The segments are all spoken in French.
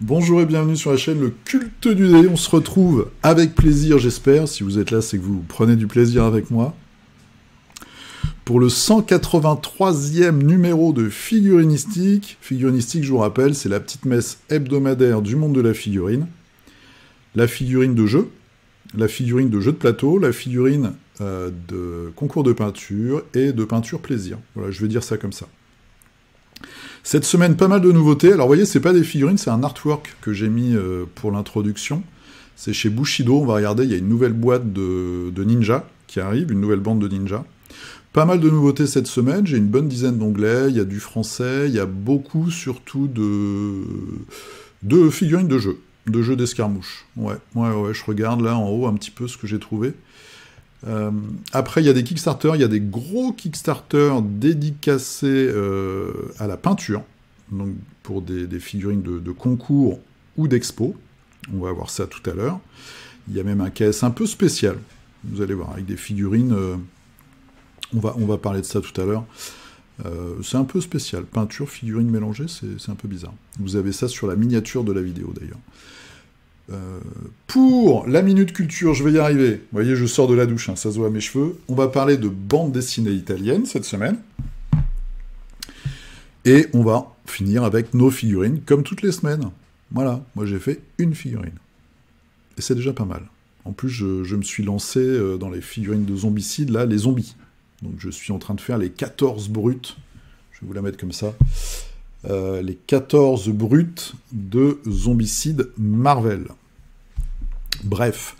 Bonjour et bienvenue sur la chaîne Le Culte du Dé. On se retrouve avec plaisir, j'espère. Si vous êtes là, c'est que vous prenez du plaisir avec moi. Pour le 183e numéro de Figurinistique. Figurinistique, je vous rappelle, c'est la petite messe hebdomadaire du monde de la figurine. La figurine de jeu, la figurine de jeu de plateau, la figurine de concours de peinture et de peinture plaisir. Voilà, je vais dire ça comme ça. Cette semaine, pas mal de nouveautés. Alors, vous voyez, c'est pas des figurines, c'est un artwork que j'ai mis pour l'introduction. C'est chez Bushido, on va regarder, il y a une nouvelle boîte de ninja qui arrive, une nouvelle bande de ninja. Pas mal de nouveautés cette semaine, j'ai une bonne dizaine d'onglets, il y a du français, il y a beaucoup, surtout, de figurines de jeux d'escarmouche. Ouais, je regarde là en haut un petit peu ce que j'ai trouvé. Après, il y a des Kickstarter, il y a des gros Kickstarter dédicacés à la peinture, donc pour des figurines de concours ou d'expo. On va voir ça tout à l'heure. Il y a même un caisse un peu spécial, vous allez voir, avec des figurines. On va parler de ça tout à l'heure. C'est un peu spécial. Peinture, figurines mélangées, c'est un peu bizarre. Vous avez ça sur la miniature de la vidéo, d'ailleurs. Pour la Minute Culture, je vais y arriver. Vous voyez, je sors de la douche, hein, ça se voit à mes cheveux. On va parler de bande dessinée italienne cette semaine. Et on va finir avec nos figurines, comme toutes les semaines. Voilà, moi j'ai fait une figurine. Et c'est déjà pas mal. En plus, je me suis lancé dans les figurines de zombicide, là, les zombies. Donc je suis en train de faire les 14 brutes. Je vais vous la mettre comme ça. Les 14 brutes de zombicide Marvel. Bref,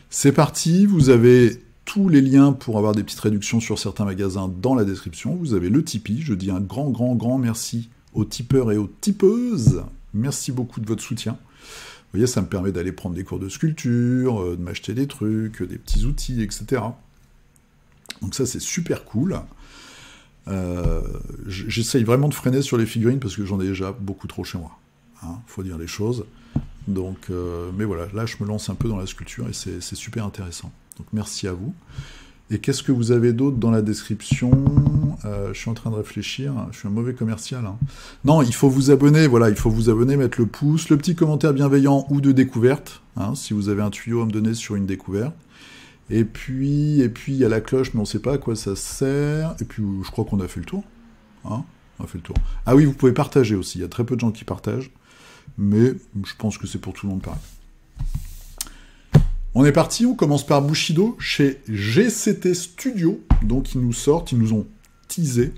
c'est parti. Vous avez tous les liens pour avoir des petites réductions sur certains magasins dans la description. Vous avez le Tipeee. Je dis un grand merci aux tipeurs et aux tipeuses. Merci beaucoup de votre soutien. Vous voyez, ça me permet d'aller prendre des cours de sculpture, de m'acheter des trucs, des petits outils, etc. Donc ça, c'est super cool. J'essaye vraiment de freiner sur les figurines parce que j'en ai déjà beaucoup trop chez moi. Hein, faut dire les choses. Donc, mais voilà, là, je me lance un peu dans la sculpture et c'est super intéressant. Donc, merci à vous. Et qu'est-ce que vous avez d'autre dans la description? Je suis en train de réfléchir. Je suis un mauvais commercial. Hein. Non, il faut vous abonner. Voilà, il faut vous abonner, mettre le pouce, le petit commentaire bienveillant ou de découverte. Hein, si vous avez un tuyau à me donner sur une découverte. Et puis, il y a la cloche, mais on ne sait pas à quoi ça sert. Et puis, je crois qu'on a fait le tour. Hein, on a fait le tour. Ah oui, vous pouvez partager aussi. Il y a très peu de gens qui partagent. Mais je pense que c'est pour tout le monde pareil. On est parti, on commence par Bushido, chez GCT Studio. Donc, ils nous ont teasé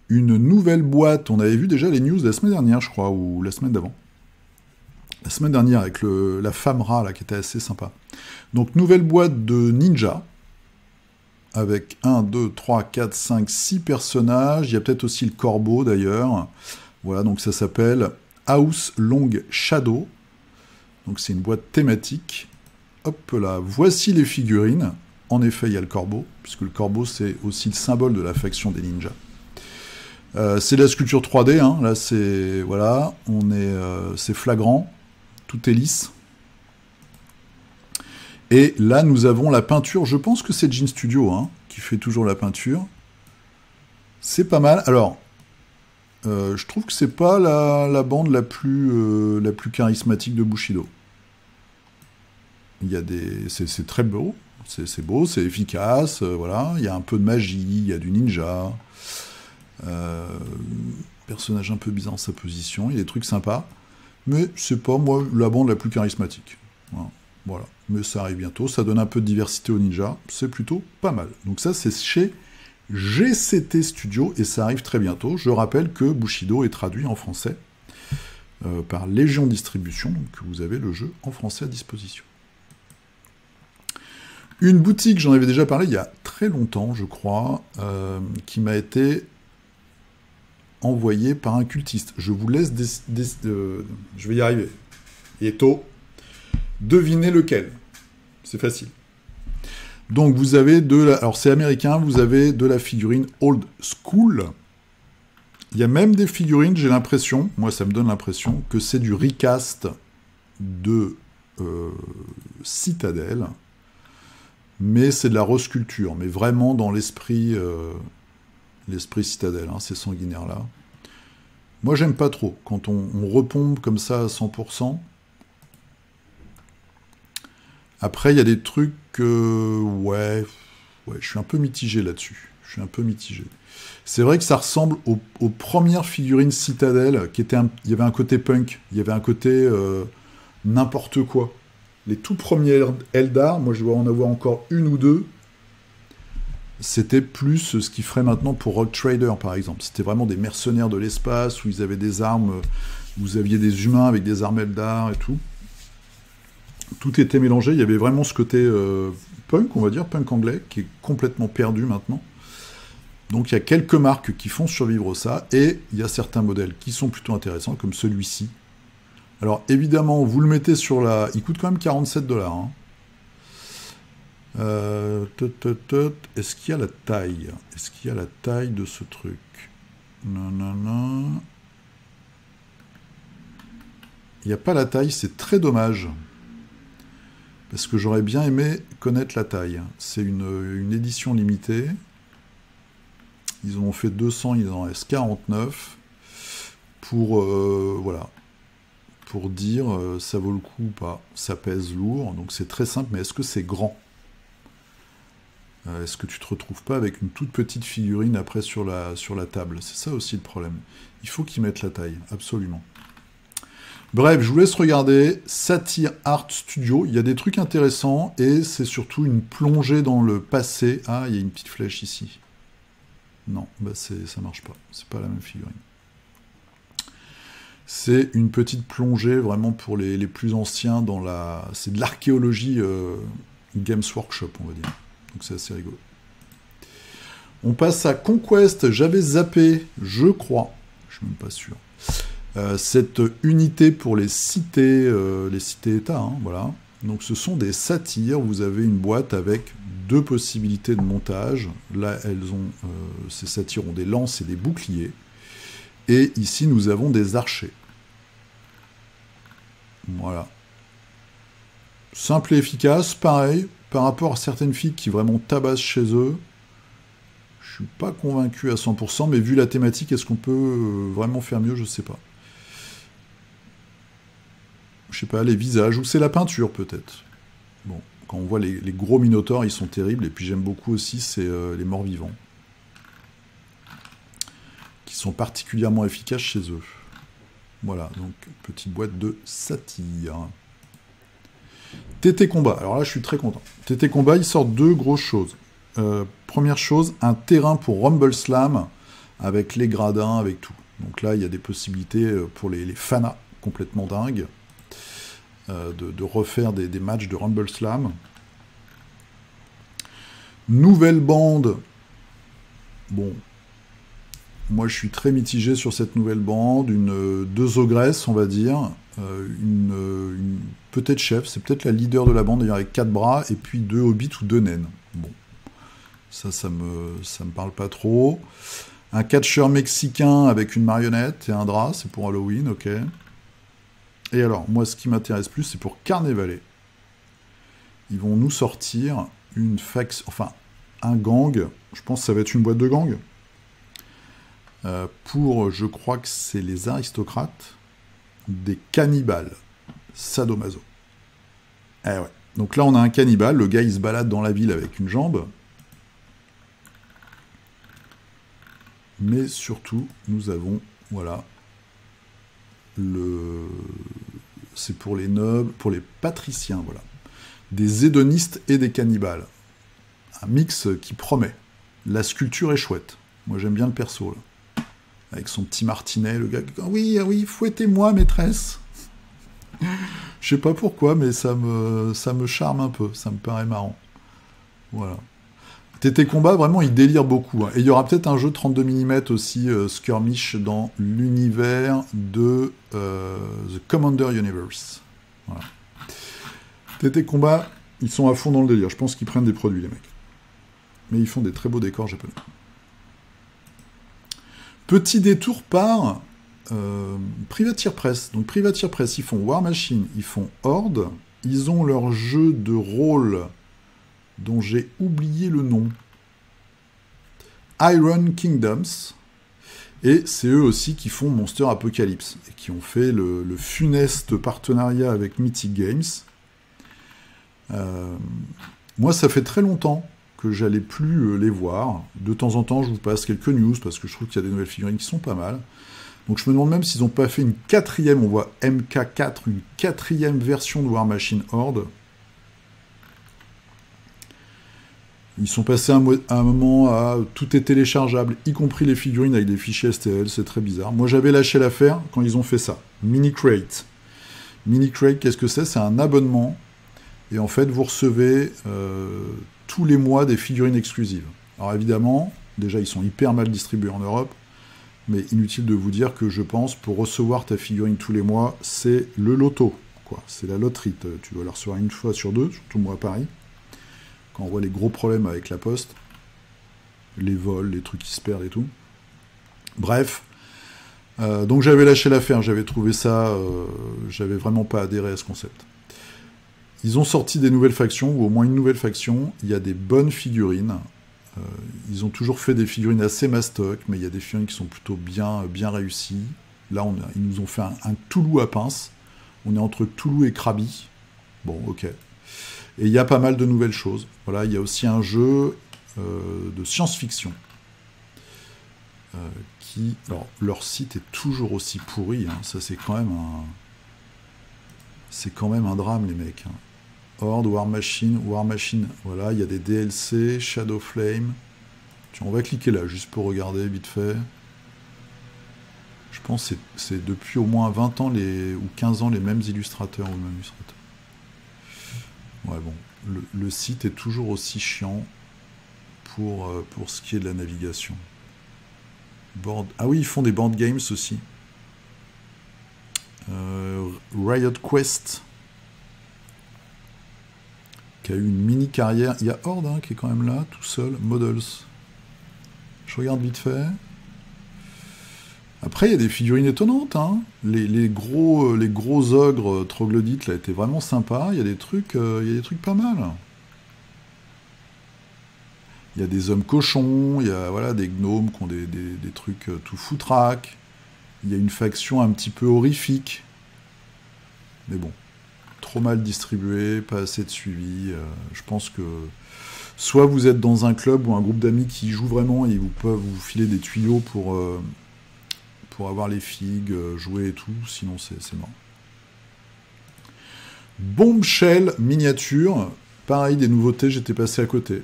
une nouvelle boîte. On avait vu déjà les news la semaine dernière, je crois, ou la semaine d'avant. La semaine dernière, avec la femme rat, là, qui était assez sympa. Donc, nouvelle boîte de ninja, avec 1, 2, 3, 4, 5, 6 personnages. Il y a peut-être aussi le corbeau, d'ailleurs. Voilà, donc ça s'appelle House Long Shadow. Donc, c'est une boîte thématique. Hop là, voici les figurines. En effet, il y a le corbeau, puisque le corbeau, c'est aussi le symbole de la faction des ninjas. C'est de la sculpture 3D, hein. Là, c'est... Voilà, c'est flagrant. Tout est lisse. Et là, nous avons la peinture. Je pense que c'est Jean Studio hein, qui fait toujours la peinture. C'est pas mal. Alors, je trouve que c'est pas la bande la plus charismatique de Bushido. Il y a c'est très beau. C'est beau, c'est efficace. Voilà. Il y a un peu de magie, il y a du ninja. Personnage un peu bizarre en sa position. Il y a des trucs sympas. Mais c'est pas, moi, la bande la plus charismatique. Voilà. Mais ça arrive bientôt. Ça donne un peu de diversité au ninja. C'est plutôt pas mal. Donc ça, c'est chez GCT Studio. Et ça arrive très bientôt. Je rappelle que Bushido est traduit en français par Légion Distribution. Donc vous avez le jeu en français à disposition. Une boutique, j'en avais déjà parlé il y a très longtemps, je crois, qui m'a été envoyé par un cultiste. Je vous laisse... je vais y arriver. Eto, devinez lequel. C'est facile. Donc, vous avez alors, c'est américain, vous avez de la figurine old school. Il y a même des figurines, j'ai l'impression, moi ça me donne l'impression, que c'est du recast de Citadel. mais c'est de la resculpture, mais vraiment dans l'esprit Citadel, hein, ces sanguinaires-là. Moi, j'aime pas trop, quand on repompe comme ça à 100%. Après, il y a des trucs... ouais, je suis un peu mitigé là-dessus. C'est vrai que ça ressemble aux premières figurines Citadel, il y avait un côté punk, il y avait un côté n'importe quoi. Les tout premiers Eldar, moi je dois en avoir encore une ou deux, c'était plus ce qu'ils feraient maintenant pour Rogue Trader, par exemple. C'était vraiment des mercenaires de l'espace, où ils avaient des armes, vous aviez des humains avec des armes Eldar et tout. Tout était mélangé, il y avait vraiment ce côté punk, on va dire, punk anglais, qui est complètement perdu maintenant. Donc il y a quelques marques qui font survivre ça, et il y a certains modèles qui sont plutôt intéressants, comme celui-ci. Alors évidemment, vous le mettez sur la... Il coûte quand même 47 $. Hein. Est-ce qu'il y a la taille? Est-ce qu'il y a la taille de ce truc? Non. Il n'y a pas la taille, c'est très dommage. Parce que j'aurais bien aimé connaître la taille. C'est une édition limitée. Ils en ont fait 200, il en reste 49. Pour, voilà. Pour dire ça vaut le coup ou pas. Ça pèse lourd, donc c'est très simple, mais est-ce que c'est grand? Est-ce que tu te retrouves pas avec une toute petite figurine après sur la table? C'est ça aussi le problème. Il faut qu'ils mettent la taille, absolument. Bref, je vous laisse regarder Satyr Art Studio. Il y a des trucs intéressants et c'est surtout une plongée dans le passé. Ah, il y a une petite flèche ici. Non, bah ça marche pas. C'est pas la même figurine. C'est une petite plongée vraiment pour les plus anciens dans la... C'est de l'archéologie Games Workshop, on va dire. Donc c'est assez rigolo. On passe à Conquest. J'avais zappé, je crois. Je suis même pas sûr. Cette unité pour les cités-États, hein, voilà. Donc ce sont des satyres, vous avez une boîte avec deux possibilités de montage. Là, ces satyres ont des lances et des boucliers. Et ici, nous avons des archers. Voilà. Simple et efficace, pareil, par rapport à certaines filles qui vraiment tabassent chez eux. Je suis pas convaincu à 100%, mais vu la thématique, est-ce qu'on peut vraiment faire mieux? Je sais pas. Je sais pas, les visages, ou c'est la peinture peut-être. Bon, quand on voit les gros minotaures, ils sont terribles, et puis j'aime beaucoup aussi, c'est les morts-vivants, qui sont particulièrement efficaces chez eux. Voilà, donc petite boîte de satyre. TT Combat, alors là je suis très content. TT Combat, il sort deux grosses choses. Première chose, un terrain pour Rumble Slam, avec les gradins, avec tout. Donc là, il y a des possibilités pour les fanas complètement dingues. De refaire des matchs de Rumble Slam. Nouvelle bande. Bon, moi je suis très mitigé sur cette nouvelle bande. Deux ogresses, on va dire. Peut-être chef, c'est peut-être la leader de la bande, d'ailleurs avec 4 bras, et puis 2 hobbits ou 2 naines. Bon, ça me parle pas trop. Un catcheur mexicain avec une marionnette et un drap, c'est pour Halloween, ok. Et alors, moi, ce qui m'intéresse plus, c'est pour Carnavalet. Ils vont nous sortir une faction, enfin, un gang. Je pense que ça va être une boîte de gang. Pour, je crois que c'est les aristocrates, des cannibales. Sadomaso. Eh ouais. Donc là, on a un cannibale. Le gars, il se balade dans la ville avec une jambe. Mais surtout, nous avons, voilà... C'est pour les nobles, pour les patriciens, voilà. Des hédonistes et des cannibales. Un mix qui promet. La sculpture est chouette. Moi, j'aime bien le perso, là. Avec son petit martinet, le gars qui dit « Oui, oui, fouettez-moi, maîtresse !» Je sais pas pourquoi, mais ça me charme un peu. Ça me paraît marrant. Voilà. TT Combat, vraiment, il délire beaucoup. Hein. Et il y aura peut-être un jeu 32 mm aussi, Skirmish, dans l'univers de The Commander Universe. Voilà. TT Combat, ils sont à fond dans le délire. Je pense qu'ils prennent des produits, les mecs. Mais ils font des très beaux décors japonais. Petit détour par Privateer Press. Donc Privateer Press, ils font War Machine, ils font Horde. Ils ont leur jeu de rôle dont j'ai oublié le nom. Iron Kingdoms. Et c'est eux aussi qui font Monster Apocalypse, et qui ont fait le funeste partenariat avec Mythic Games. Moi, ça fait très longtemps que j'allais plus les voir. De temps en temps, je vous passe quelques news, parce que je trouve qu'il y a des nouvelles figurines qui sont pas mal. Donc je me demande même s'ils n'ont pas fait une quatrième, on voit MK4, une quatrième version de War Machine Horde. Ils sont passés à un moment à tout est téléchargeable, y compris les figurines avec des fichiers STL, c'est très bizarre. Moi j'avais lâché l'affaire quand ils ont fait ça. Mini Crate. Mini Crate, qu'est-ce que c'est? C'est un abonnement. Et en fait, vous recevez tous les mois des figurines exclusives. Alors évidemment, déjà ils sont hyper mal distribués en Europe, mais inutile de vous dire que je pense, pour recevoir ta figurine tous les mois, c'est le loto, quoi. C'est la loterie. Tu dois la recevoir une fois sur deux, surtout moi à Paris. Quand on voit les gros problèmes avec la poste, les vols, les trucs qui se perdent et tout. Bref, donc j'avais lâché l'affaire, j'avais trouvé ça, j'avais vraiment pas adhéré à ce concept. Ils ont sorti des nouvelles factions, ou au moins une nouvelle faction, il y a des bonnes figurines, ils ont toujours fait des figurines assez mastoc, mais il y a des figurines qui sont plutôt bien réussies. Là, ils nous ont fait un Cthulhu à pince, on est entre Cthulhu et Krabi, bon, ok. Et il y a pas mal de nouvelles choses. Voilà, il y a aussi un jeu de science-fiction qui... Alors, leur site est toujours aussi pourri. Hein. Ça, c'est quand même un... C'est quand même un drame, les mecs. Hein. Horde, War Machine... Voilà, il y a des DLC, Shadow Flame. Tiens, on va cliquer là, juste pour regarder, vite fait. Je pense que c'est depuis au moins 20 ans ou 15 ans les mêmes illustrateurs ou le même illustrateur. Ouais, bon, le site est toujours aussi chiant pour ce qui est de la navigation. Ah oui, ils font des board games aussi. Riot Quest, qui a eu une mini carrière. Il y a Horde qui est quand même là, tout seul. Models. Je regarde vite fait. Après, il y a des figurines étonnantes. Hein. Les gros ogres troglodytes là étaient vraiment sympas. Il y a des trucs pas mal. Il y a des hommes cochons, il y a voilà, des gnomes qui ont des trucs tout foutraques. Il y a une faction un petit peu horrifique. Mais bon, trop mal distribué, pas assez de suivi. Je pense que soit vous êtes dans un club ou un groupe d'amis qui jouent vraiment et ils peuvent vous filer des tuyaux pour avoir les figues, jouer et tout, sinon c'est mort. Bombshell miniature, pareil, des nouveautés, j'étais passé à côté.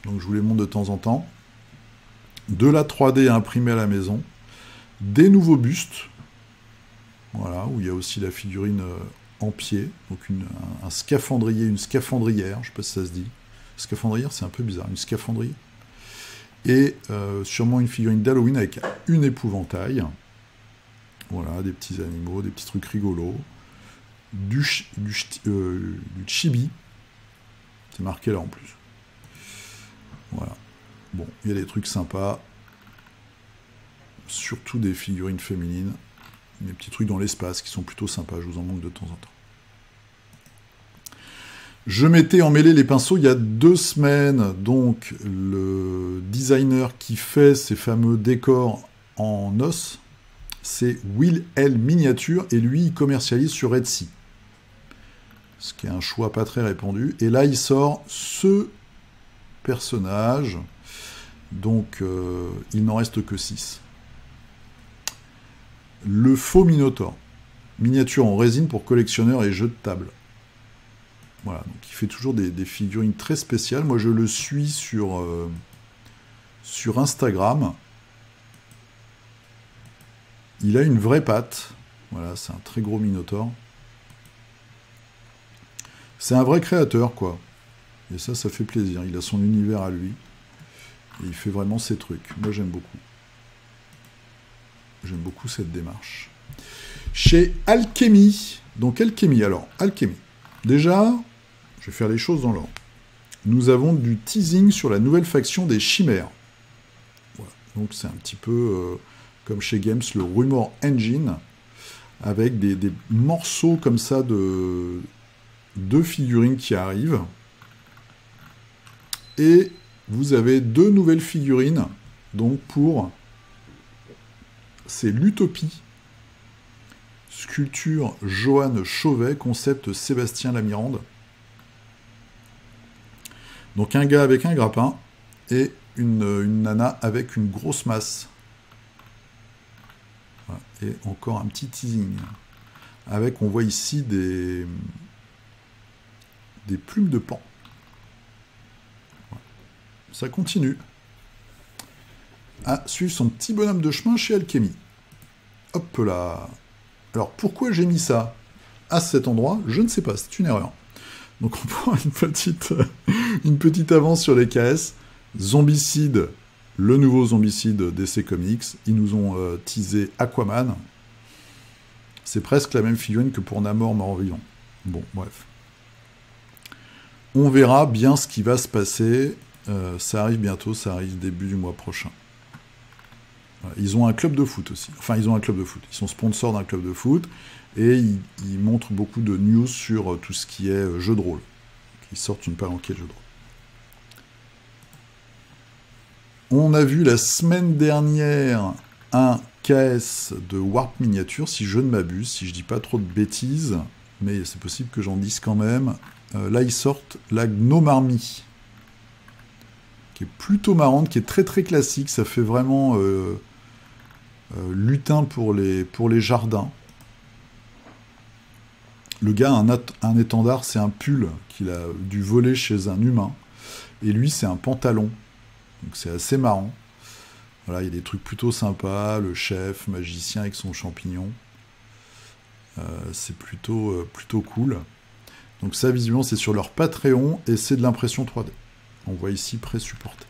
Donc je vous les montre de temps en temps. De la 3D imprimée à la maison. Des nouveaux bustes. Voilà, où il y a aussi la figurine en pied. Donc un scaphandrier, une scaphandrière, je ne sais pas si ça se dit. Scaphandrière, c'est un peu bizarre, une scaphandrière. Et sûrement une figurine d'Halloween avec une épouvantail. Voilà, des petits animaux, des petits trucs rigolos. Du chibi. C'est marqué là en plus. Voilà. Bon, il y a des trucs sympas. Surtout des figurines féminines. Des petits trucs dans l'espace qui sont plutôt sympas. Je vous en montre de temps en temps. Je m'étais emmêlé les pinceaux il y a 2 semaines. Donc, le designer qui fait ces fameux décors en os, c'est Will L Miniature. Et lui, il commercialise sur Etsy. Ce qui est un choix pas très répandu. Et là, il sort ce personnage. Donc, il n'en reste que 6. Le faux Minotaur. Miniature en résine pour collectionneurs et jeux de table. Voilà, donc il fait toujours des figurines très spéciales. Moi, je le suis sur Instagram. Il a une vraie patte. Voilà, c'est un très gros Minotaur. C'est un vrai créateur, quoi. Et ça fait plaisir. Il a son univers à lui. Et il fait vraiment ses trucs. Moi, j'aime beaucoup. J'aime beaucoup cette démarche. Chez Alchemy. Donc, Alchemy. Alors, Alchemy. Déjà, je vais faire les choses dans l'ordre. Nous avons du teasing sur la nouvelle faction des chimères. Voilà. Donc, c'est un petit peu comme chez Games, le Rumor Engine, avec des morceaux comme ça de figurines qui arrivent. Et vous avez 2 nouvelles figurines, donc pour... C'est l'Utopie. Sculpture Johan Chauvet, concept Sébastien Lamirande. Donc un gars avec un grappin et une nana avec une grosse masse. Voilà. Et encore un petit teasing. Avec, on voit ici des plumes de paon. Voilà. Ça continue. À suivre son petit bonhomme de chemin chez Alchemy. Hop là. Alors pourquoi j'ai mis ça à cet endroit? Je ne sais pas, c'est une erreur. Donc on prend une petite avance sur les KS. Zombicide, le nouveau Zombicide DC Comics. Ils nous ont teasé Aquaman. C'est presque la même figurine que pour Namor mort-vivant. Bon, bref. On verra bien ce qui va se passer. Ça arrive bientôt, ça arrive début du mois prochain. Voilà. Ils ont un club de foot aussi. Enfin, ils ont un club de foot. Ils sont sponsors d'un club de foot. Et ils montrent beaucoup de news sur tout ce qui est jeu de rôle. Ils sortent une palanquée de jeux de rôle. On a vu la semaine dernière un KS de Warp Miniature, si je ne m'abuse, si je dis pas trop de bêtises, mais c'est possible que j'en dise quand même. Là, ils sortent la Gnome Army, qui est plutôt marrante, qui est très très classique. Ça fait vraiment lutin pour les jardins. Le gars a un étendard, c'est un pull qu'il a dû voler chez un humain. Et lui, c'est un pantalon. Donc c'est assez marrant. Voilà, il y a des trucs plutôt sympas. Le chef, magicien avec son champignon. C'est plutôt cool. Donc ça, visiblement, c'est sur leur Patreon. Et c'est de l'impression 3D. On voit ici pré-supporté.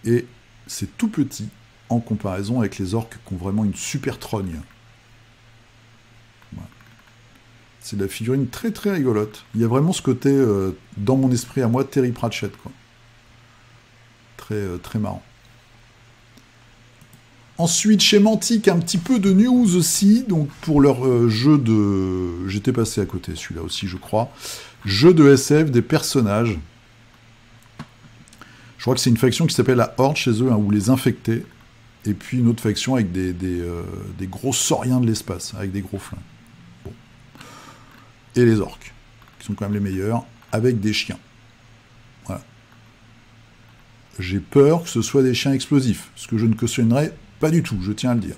Et c'est tout petit en comparaison avec les orques qui ont vraiment une super trogne. Voilà. C'est de la figurine très très rigolote. Il y a vraiment ce côté, dans mon esprit à moi, Terry Pratchett, quoi. Très marrant. Ensuite, chez Mantic, un petit peu de news aussi, donc pour leur jeu de... J'étais passé à côté, celui-là aussi, je crois. Jeu de SF, des personnages. Je crois que c'est une faction qui s'appelle la Horde chez eux, hein, ou les Infectés. Et puis une autre faction avec des gros sauriens de l'espace, avec des gros flingues. Bon. Et les orques, qui sont quand même les meilleurs, avec des chiens. Voilà. J'ai peur que ce soit des chiens explosifs, ce que je ne cautionnerai pas du tout, je tiens à le dire.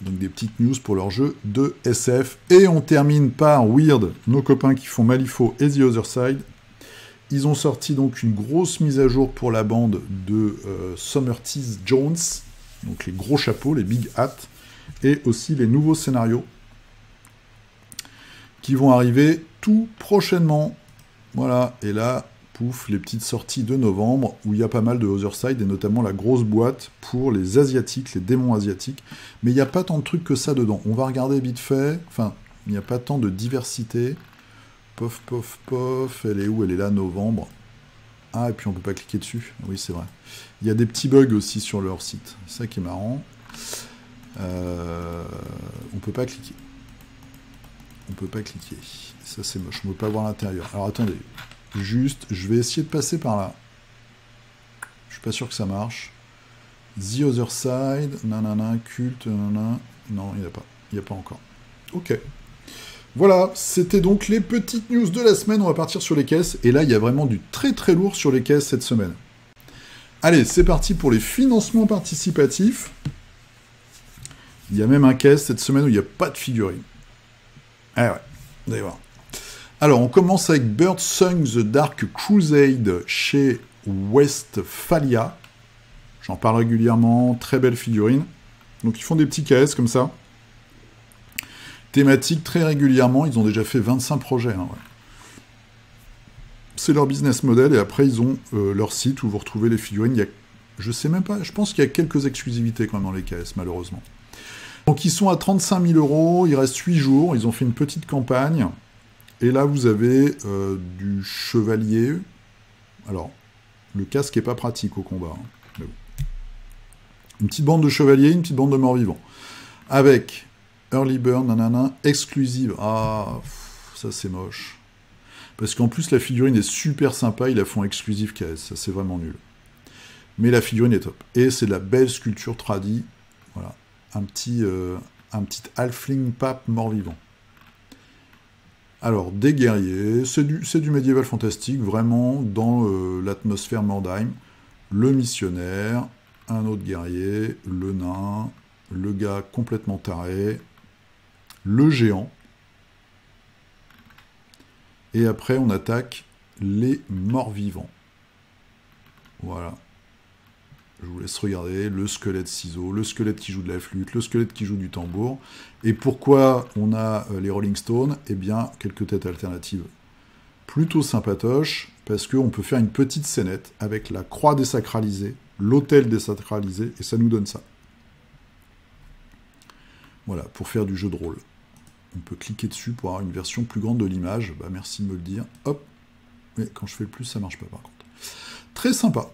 Donc des petites news pour leur jeu de SF. Et on termine par Weird, nos copains qui font Malifaux et The Other Side. Ils ont sorti donc une grosse mise à jour pour la bande de Summertees Jones, donc les gros chapeaux, les big hats, et aussi les nouveaux scénarios qui vont arriver tout prochainement. Voilà, et là, pouf, les petites sorties de novembre, où il y a pas mal de Other Side, et notamment la grosse boîte pour les Asiatiques, les démons asiatiques. Mais il n'y a pas tant de trucs que ça dedans. On va regarder vite fait, enfin, il n'y a pas tant de diversité. Pof, pof, pof, elle est où? Elle est là, novembre. Ah, et puis on peut pas cliquer dessus. Oui, c'est vrai. Il y a des petits bugs aussi sur leur site. C'est ça qui est marrant. On peut pas cliquer. On peut pas cliquer. Ça, c'est moche. On peut pas voir l'intérieur. Alors, attendez. Juste, je vais essayer de passer par là. Je suis pas sûr que ça marche. The Other Side, nanana, culte, nanana. Non, il n'y a pas. Il n'y a pas encore. Ok. Voilà, c'était donc les petites news de la semaine. On va partir sur les caisses. Et là, il y a vraiment du très très lourd sur les caisses cette semaine. Allez, c'est parti pour les financements participatifs. Il y a même un caisse cette semaine où il n'y a pas de figurine. Ah ouais, vous allez voir. Alors, on commence avec Bird Song The Dark Crusade chez Westphalia. J'en parle régulièrement, très belle figurine. Donc, ils font des petits KS comme ça. Thématique très régulièrement, ils ont déjà fait 25 projets. Hein, ouais. C'est leur business model, et après, ils ont leur site où vous retrouvez les figurines. Il y a, je sais même pas, je pense qu'il y a quelques exclusivités quand même dans les KS, malheureusement. Donc, ils sont à 35 000 €, il reste 8 jours, ils ont fait une petite campagne. Et là, vous avez du chevalier. Alors, le casque n'est pas pratique au combat. Hein, mais bon. Une petite bande de chevaliers, une petite bande de morts-vivants. Avec Early Burn, nanana, exclusive. Ah, ça c'est moche. Parce qu'en plus, la figurine est super sympa, ils la font exclusive KS, ça c'est vraiment nul. Mais la figurine est top. Et c'est de la belle sculpture tradie. Voilà. Un petit halfling pape mort-vivant. Alors, des guerriers, c'est du médiéval fantastique, vraiment dans l'atmosphère Mordheim. Le missionnaire, un autre guerrier, le nain, le gars complètement taré, le géant. Et après, on attaque les morts-vivants. Voilà. Je vous laisse regarder le squelette ciseau, le squelette qui joue de la flûte, le squelette qui joue du tambour. Et pourquoi on a les Rolling Stones? Eh bien, quelques têtes alternatives plutôt sympatoches, parce qu'on peut faire une petite scénette avec la croix désacralisée, l'autel désacralisé, et ça nous donne ça. Voilà, pour faire du jeu de rôle. On peut cliquer dessus pour avoir une version plus grande de l'image. Bah, merci de me le dire. Hop. Mais quand je fais le plus, ça marche pas par contre. Très sympa.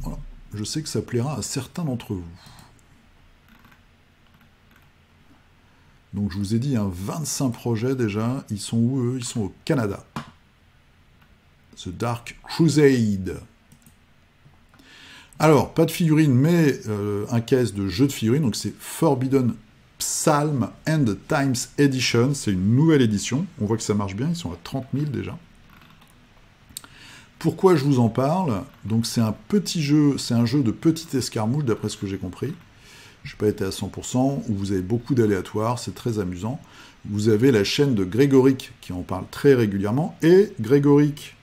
Voilà. Je sais que ça plaira à certains d'entre vous. Donc je vous ai dit, 25 projets déjà. Ils sont où eux? Ils sont au Canada. The Dark Crusade. Alors, pas de figurines, mais un caisse de jeu de figurines. Donc c'est Forbidden Psalm and Times Edition. C'est une nouvelle édition. On voit que ça marche bien. Ils sont à 30 000 déjà. Pourquoi je vous en parle? Donc c'est un petit jeu, c'est un jeu de petite escarmouche, d'après ce que j'ai compris. Je n'ai pas été à 100%, où vous avez beaucoup d'aléatoires, c'est très amusant. Vous avez la chaîne de Grégoric, qui en parle très régulièrement, et Grégoric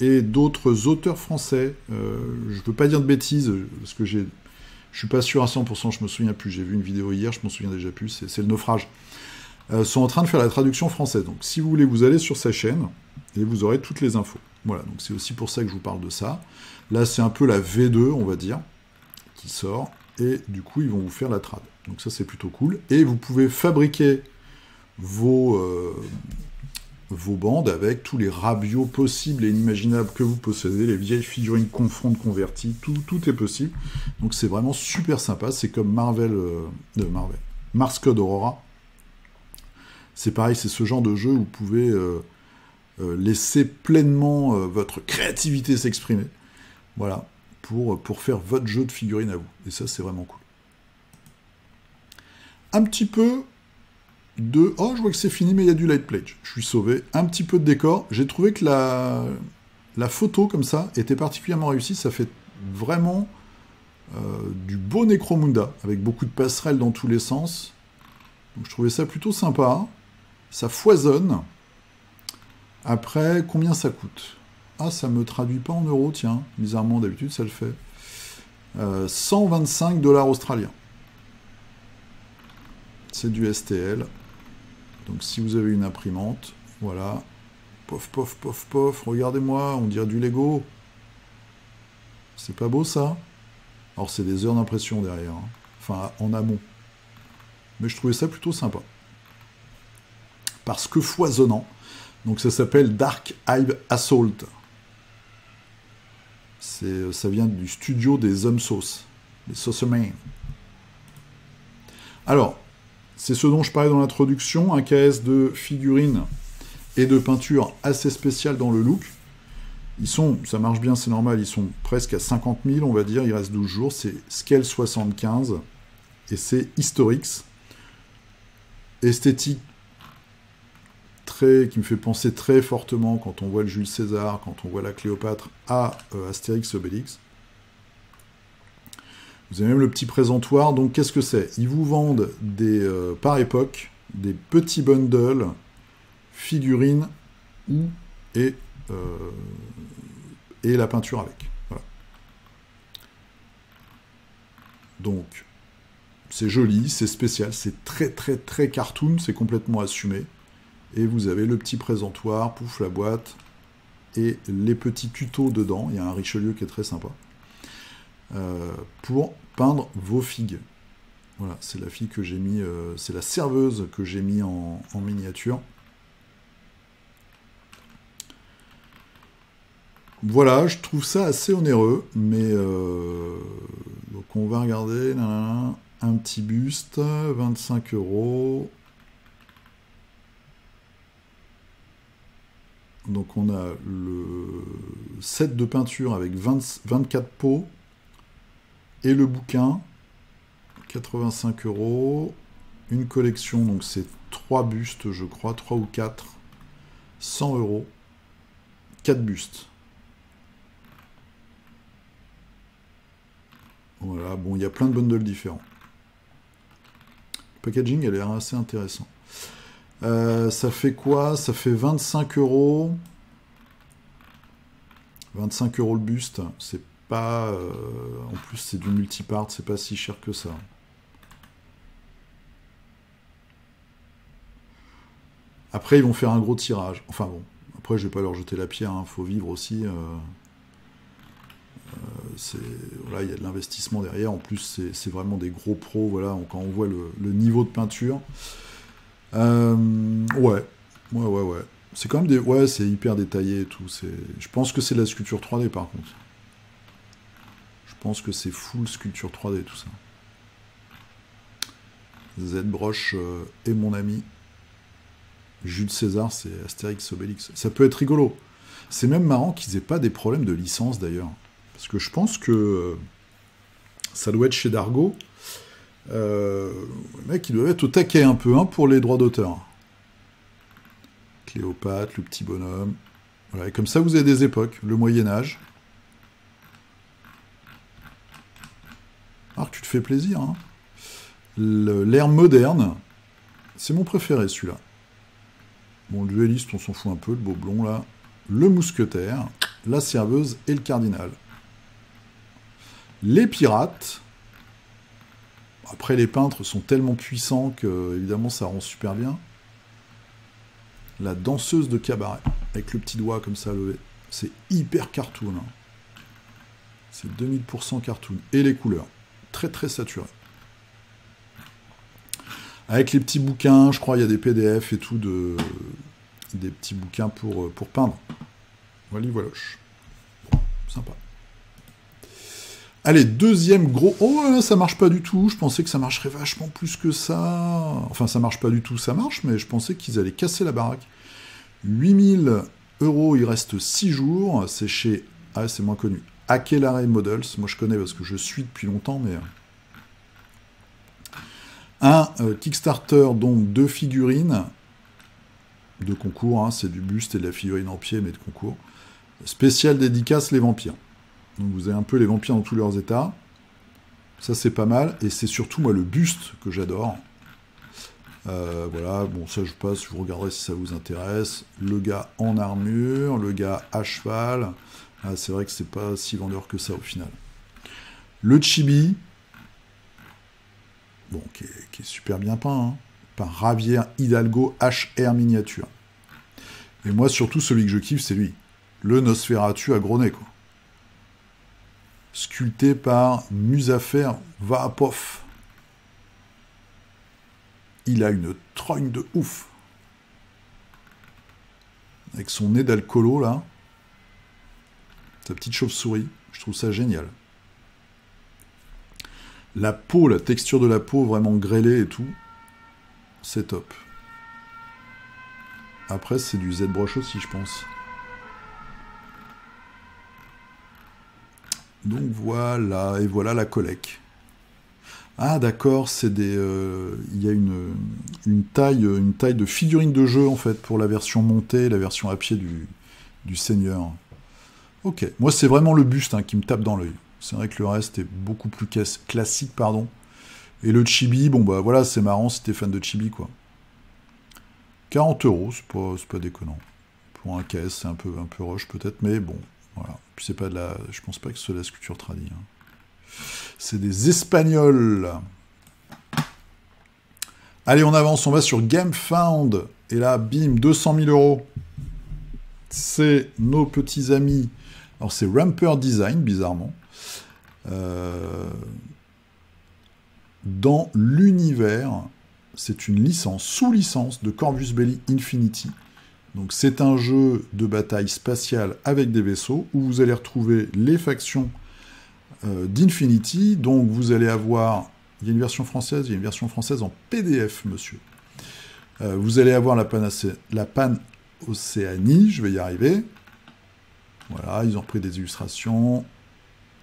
et d'autres auteurs français. Je ne veux pas dire de bêtises, parce que je suis pas sûr à 100%, je me souviens plus. J'ai vu une vidéo hier, je m'en souviens déjà plus, c'est le naufrage. Sont en train de faire la traduction française. Donc si vous voulez, vous allez sur sa chaîne, et vous aurez toutes les infos. Voilà, donc c'est aussi pour ça que je vous parle de ça. Là, c'est un peu la V2, on va dire, qui sort, et du coup, ils vont vous faire la trad. Donc ça, c'est plutôt cool. Et vous pouvez fabriquer vos bandes avec tous les rabios possibles et inimaginables que vous possédez, les vieilles figurines confrontes converties, tout est possible. Donc c'est vraiment super sympa, c'est comme Mars Code Aurora. C'est pareil, c'est ce genre de jeu où vous pouvez laisser pleinement votre créativité s'exprimer. Voilà, pour faire votre jeu de figurines à vous. Et ça, c'est vraiment cool. Un petit peu de... Oh, je vois que c'est fini, mais il y a du light pledge. Je suis sauvé. Un petit peu de décor. J'ai trouvé que la photo, comme ça, était particulièrement réussie. Ça fait vraiment du beau Necromunda, avec beaucoup de passerelles dans tous les sens. Donc, je trouvais ça plutôt sympa. Ça foisonne. Après, combien ça coûte? Ah, ça me traduit pas en euros, tiens. Bizarrement, d'habitude, ça le fait. 125 $ australiens. C'est du STL. Donc, si vous avez une imprimante, voilà. Pof, pof, pof, pof. Regardez-moi, on dirait du Lego. C'est pas beau, ça? Alors, c'est des heures d'impression derrière. Hein. Enfin, en amont. Mais je trouvais ça plutôt sympa. Parce que foisonnant. Donc ça s'appelle Dark Hive Assault. Ça vient du studio des hommes sauce, des Saucemen. Alors, c'est ce dont je parlais dans l'introduction, un KS de figurines et de peinture assez spécial dans le look. Ça marche bien, c'est normal, ils sont presque à 50 000, on va dire, il reste 12 jours, c'est Scale 75, et c'est Historix. Esthétique qui me fait penser très fortement, quand on voit le Jules César, quand on voit la Cléopâtre, à Astérix Obélix. Vous avez même le petit présentoir. Donc qu'est-ce que c'est? Ils vous vendent par époque des petits bundles, figurines et la peinture avec. Voilà. Donc c'est joli, c'est spécial, c'est très très très cartoon, c'est complètement assumé. Et vous avez le petit présentoir, pouf la boîte, et les petits tutos dedans. Il y a un Richelieu qui est très sympa. Pour peindre vos figues. Voilà, c'est la fille que j'ai mis, c'est la serveuse que j'ai mis en miniature. Voilà, je trouve ça assez onéreux, mais donc on va regarder, un petit buste, 25 €. Donc on a le set de peinture avec 24 pots et le bouquin, 85 €. Une collection, donc c'est 3 bustes, je crois, 3 ou 4, 100 €. 4 bustes. Voilà, bon, il y a plein de bundles différents. Le packaging a l'air assez intéressant. Ça fait quoi? Ça fait 25 €. 25 € le buste. C'est pas... en plus, c'est du multipart, c'est pas si cher que ça. Après, ils vont faire un gros tirage. Enfin bon, après, je vais pas leur jeter la pierre, hein. Faut vivre aussi. Voilà, il y a de l'investissement derrière. En plus, c'est vraiment des gros pros. Voilà, quand on voit le niveau de peinture. Ouais. C'est quand même des... Ouais, c'est hyper détaillé et tout. Je pense que c'est de la sculpture 3D, par contre. Je pense que c'est full sculpture 3D, tout ça. ZBrush et mon ami Jules César, c'est Astérix Obélix. Ça peut être rigolo. C'est même marrant qu'ils aient pas des problèmes de licence, d'ailleurs. Parce que je pense que ça doit être chez Dargo. Les mecs, ils doivent être au taquet un peu, hein, pour les droits d'auteur. Cléopâtre, le petit bonhomme. Voilà, et comme ça, vous avez des époques. Le Moyen-Âge. Alors que tu te fais plaisir, hein. L'ère moderne. C'est mon préféré, celui-là. Bon, le dueliste, on s'en fout un peu, le beau blond, là. Le mousquetaire, la serveuse et le cardinal. Les pirates. Après, les peintres sont tellement puissants que, évidemment, ça rend super bien. La danseuse de cabaret, avec le petit doigt comme ça levé. C'est hyper cartoon, hein. C'est 2000% cartoon. Et les couleurs. Très, très saturées. Avec les petits bouquins, je crois, il y a des PDF et tout, des petits bouquins pour peindre. Voilà, voiloche. Bon, sympa. Allez, deuxième gros... Oh là, ça marche pas du tout. Je pensais que ça marcherait vachement plus que ça. Enfin, ça marche pas du tout, ça marche, mais je pensais qu'ils allaient casser la baraque. 8000 €, il reste 6 jours. C'est chez... Ah, c'est moins connu. Aquelarre Models. Moi, je connais parce que je suis depuis longtemps, mais... Un Kickstarter, donc, de figurines de concours. Hein, c'est du buste et de la figurine en pied, mais de concours. Spécial dédicace les vampires. Donc vous avez un peu les vampires dans tous leurs états. Ça, c'est pas mal. Et c'est surtout, moi, le buste que j'adore. Voilà, bon, ça, je passe, vous regarderez si ça vous intéresse. Le gars en armure, le gars à cheval. Ah, c'est vrai que c'est pas si vendeur que ça, au final. Le chibi. Bon, qui est super bien peint, hein, par Javier Hidalgo HR miniature. Et moi, surtout, celui que je kiffe, c'est lui. Le Nosferatu à Gronet, quoi. Sculpté par Muzafer Vaapov. Il a une trogne de ouf. Avec son nez d'alcoolo, là. Sa petite chauve-souris. Je trouve ça génial. La peau, la texture de la peau, vraiment grêlée et tout. C'est top. Après, c'est du ZBrush aussi, je pense. Donc voilà, et voilà la collecte. Ah d'accord, c'est des... il y a une taille de figurine de jeu, en fait, pour la version montée, la version à pied du Seigneur. Ok, moi c'est vraiment le buste, hein, qui me tape dans l'œil. C'est vrai que le reste est beaucoup plus classique, pardon. Et le chibi, bon bah voilà, c'est marrant si t'es fan de chibi, quoi. 40 €, c'est pas déconnant. Pour un caisse, c'est un peu rush peut-être, mais bon, voilà. Puis c'est pas de la... Je pense pas que ce soit de la sculpture tradie, hein. C'est des Espagnols. Allez, on avance, on va sur GameFound. Et là, bim, 200 000 €. C'est nos petits amis. Alors, c'est Ramper Design, bizarrement. Dans l'univers, c'est une licence, sous-licence de Corvus Belli Infinity. Donc, c'est un jeu de bataille spatiale avec des vaisseaux où vous allez retrouver les factions d'Infinity. Donc, vous allez avoir... Il y a une version française, il y a une version française en PDF, monsieur. Vous allez avoir la Océanie, je vais y arriver. Voilà, ils ont repris des illustrations.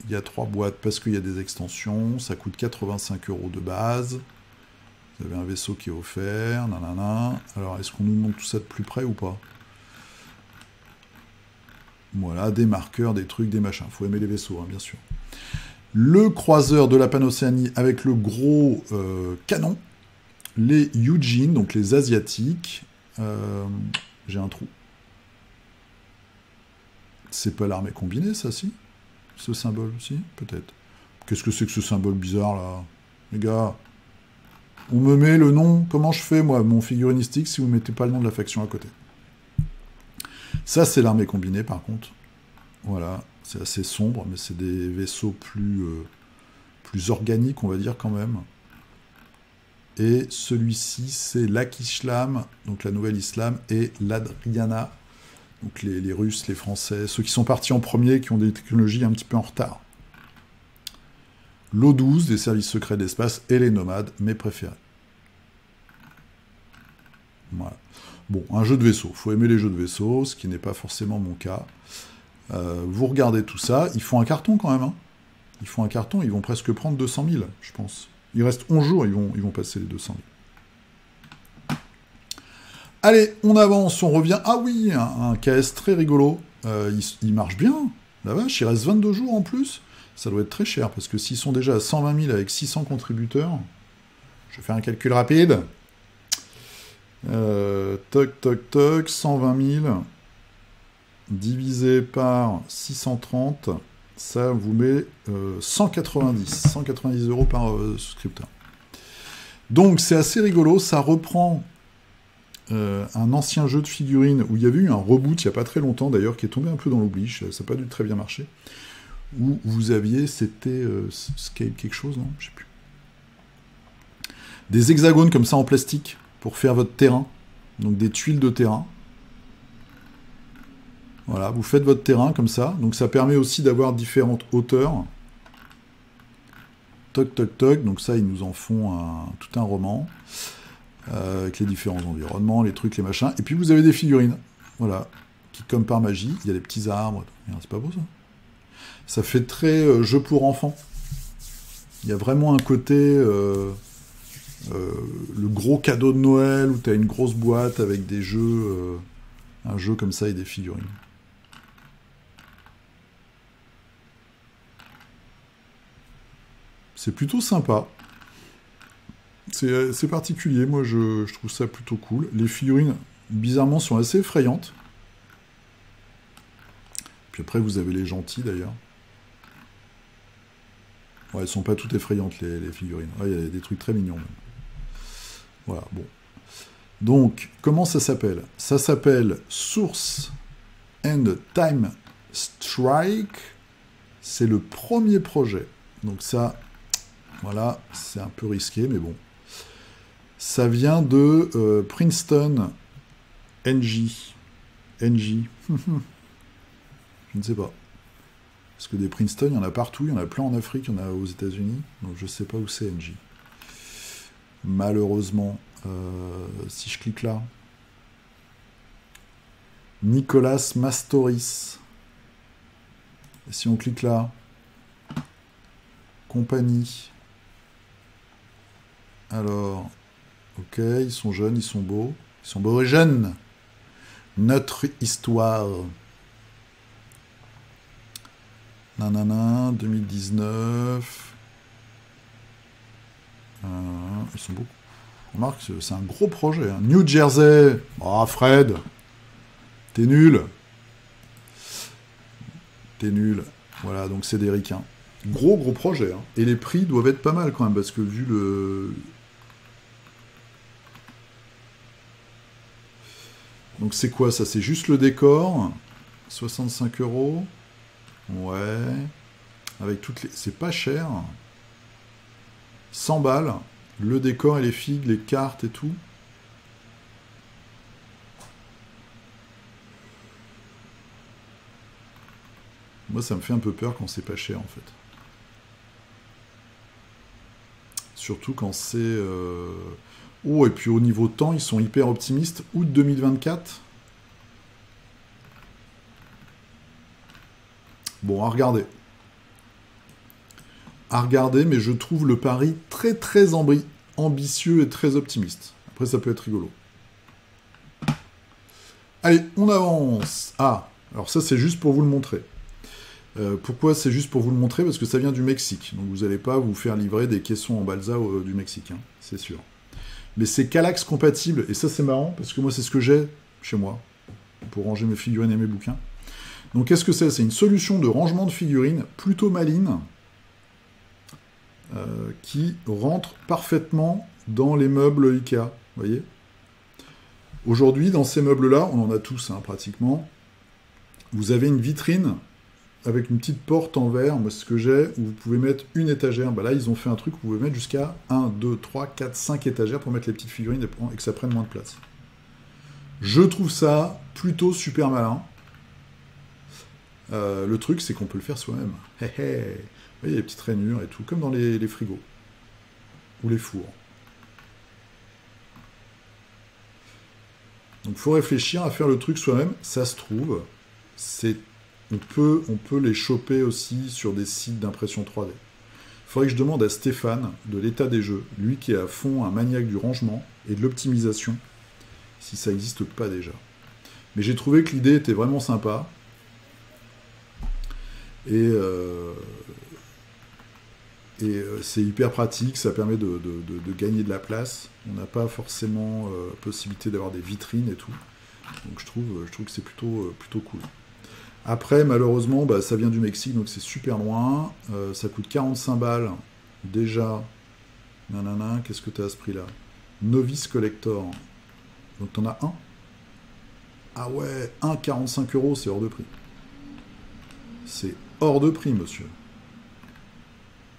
Il y a 3 boîtes parce qu'il y a des extensions. Ça coûte 85 € de base. Vous avez un vaisseau qui est offert. Nanana. Alors, est-ce qu'on nous montre tout ça de plus près ou pas? Voilà, des marqueurs, des trucs, des machins. Il faut aimer les vaisseaux, hein, bien sûr. Le croiseur de la Panocéanie avec le gros canon. Les Eugene, donc les Asiatiques. J'ai un trou. C'est pas l'armée combinée, ça, si? Ce symbole, si? Peut-être. Qu'est-ce que c'est que ce symbole bizarre, là? Les gars, on me met le nom. Comment je fais, moi, mon figurinistique, si vous ne mettez pas le nom de la faction à côté? Ça, c'est l'armée combinée, par contre. Voilà, c'est assez sombre, mais c'est des vaisseaux plus organiques, on va dire, quand même. Et celui-ci, c'est l'Akishlam, donc la Nouvelle Islam, et l'Adriana, donc les Russes, les Français, ceux qui sont partis en premier, qui ont des technologies un petit peu en retard. L'O12, des services secrets d'espace, et les nomades, mes préférés. Voilà. Bon, un jeu de vaisseau. Il faut aimer les jeux de vaisseau, ce qui n'est pas forcément mon cas. Vous regardez tout ça. Ils font un carton quand même. Hein. Ils font un carton. Ils vont presque prendre 200 000, je pense. Il reste 11 jours. Ils vont passer les 200 000. Allez, on avance. On revient. Ah oui, un KS très rigolo. Il marche bien. La vache, il reste 22 jours en plus. Ça doit être très cher. Parce que s'ils sont déjà à 120 000 avec 600 contributeurs... Je vais faire un calcul rapide. Toc, toc, toc, 120 000 divisé par 630, ça vous met 190 € par souscripteur. Donc c'est assez rigolo, ça reprend un ancien jeu de figurines où il y avait eu un reboot il n'y a pas très longtemps d'ailleurs, qui est tombé un peu dans l'oubli, ça n'a pas dû très bien marcher, où vous aviez, c'était Scale quelque chose, non? Je sais plus. Des hexagones comme ça en plastique, pour faire votre terrain, donc des tuiles de terrain. Voilà, vous faites votre terrain comme ça, donc ça permet aussi d'avoir différentes hauteurs. Toc, toc, toc, donc ça, ils nous en font tout un roman, avec les différents environnements, les trucs, les machins. Et puis vous avez des figurines, voilà, qui, comme par magie, il y a des petits arbres. C'est pas beau, ça? Ça fait très jeu pour enfants. Il y a vraiment un côté... le gros cadeau de Noël où tu as une grosse boîte avec des jeux, un jeu comme ça et des figurines. C'est plutôt sympa. C'est particulier, moi je trouve ça plutôt cool. Les figurines, bizarrement, sont assez effrayantes. Puis après, vous avez les gentils d'ailleurs. Ouais, elles sont pas toutes effrayantes, les figurines. Ouais, il y a des trucs très mignons même. Voilà, bon. Donc, comment ça s'appelle? Ça s'appelle Source and Time Strike. C'est le premier projet. Donc ça, voilà, c'est un peu risqué, mais bon. Ça vient de Princeton NJ. NJ. Je ne sais pas. Parce que des Princeton, il y en a partout. Il y en a plein en Afrique, il y en a aux États-Unis. Donc je ne sais pas où c'est NJ. Malheureusement, si je clique là, Nicolas Mastoris. Et si on clique là, compagnie. Alors, ok, ils sont jeunes, ils sont beaux. Ils sont beaux et jeunes. Notre histoire. Nanana, 2019. Ils sont beaux. Remarque, c'est un gros projet. Hein. New Jersey. Ah, Fred. T'es nul. T'es nul. Voilà, donc c'est des ricains. Gros projet. Hein. Et les prix doivent être pas mal quand même, parce que vu le... Donc c'est quoi ça? C'est juste le décor. 65 €. Ouais. Avec toutes les... C'est pas cher. 100 balles. Le décor et les figues, les cartes et tout. Moi, ça me fait un peu peur quand c'est pas cher, en fait. Surtout quand c'est... Oh, et puis au niveau temps, ils sont hyper optimistes. Août 2024. Bon, à regarder. À regarder, mais je trouve le pari très très ambitieux et très optimiste. Après, ça peut être rigolo. Allez, on avance. Ah, alors ça, c'est juste pour vous le montrer. Pourquoi c'est juste pour vous le montrer? Parce que ça vient du Mexique. Donc vous n'allez pas vous faire livrer des caissons en balsa du Mexique, hein, c'est sûr. Mais c'est Kallax compatible, et ça c'est marrant, parce que moi c'est ce que j'ai chez moi, pour ranger mes figurines et mes bouquins. Donc qu'est-ce que c'est? C'est une solution de rangement de figurines plutôt maligne, qui rentre parfaitement dans les meubles Ikea, vous voyez? Aujourd'hui, dans ces meubles-là, on en a tous, hein, pratiquement, vous avez une vitrine avec une petite porte en verre, moi ce que j'ai, où vous pouvez mettre une étagère. Bah là, ils ont fait un truc où vous pouvez mettre jusqu'à 1, 2, 3, 4, 5 étagères pour mettre les petites figurines et que ça prenne moins de place. Je trouve ça plutôt super malin. Le truc, c'est qu'on peut le faire soi-même. Hé hé. Vous voyez, les petites rainures et tout, comme dans les frigos. Ou les fours. Donc, il faut réfléchir à faire le truc soi-même. Ça se trouve, on peut les choper aussi sur des sites d'impression 3D. Il faudrait que je demande à Stéphane de l'état des jeux, lui qui est à fond un maniaque du rangement et de l'optimisation, si ça n'existe pas déjà. Mais j'ai trouvé que l'idée était vraiment sympa. Et c'est hyper pratique, ça permet de gagner de la place. On n'a pas forcément possibilité d'avoir des vitrines et tout. Donc je trouve que c'est plutôt cool. Après, malheureusement, bah, ça vient du Mexique, donc c'est super loin. Ça coûte 45 balles. Déjà, nanana, qu'est-ce que t'as à ce prix-là? Novice Collector. Donc t'en as un? Ah ouais, 1,45 €, c'est hors de prix. C'est hors de prix, monsieur.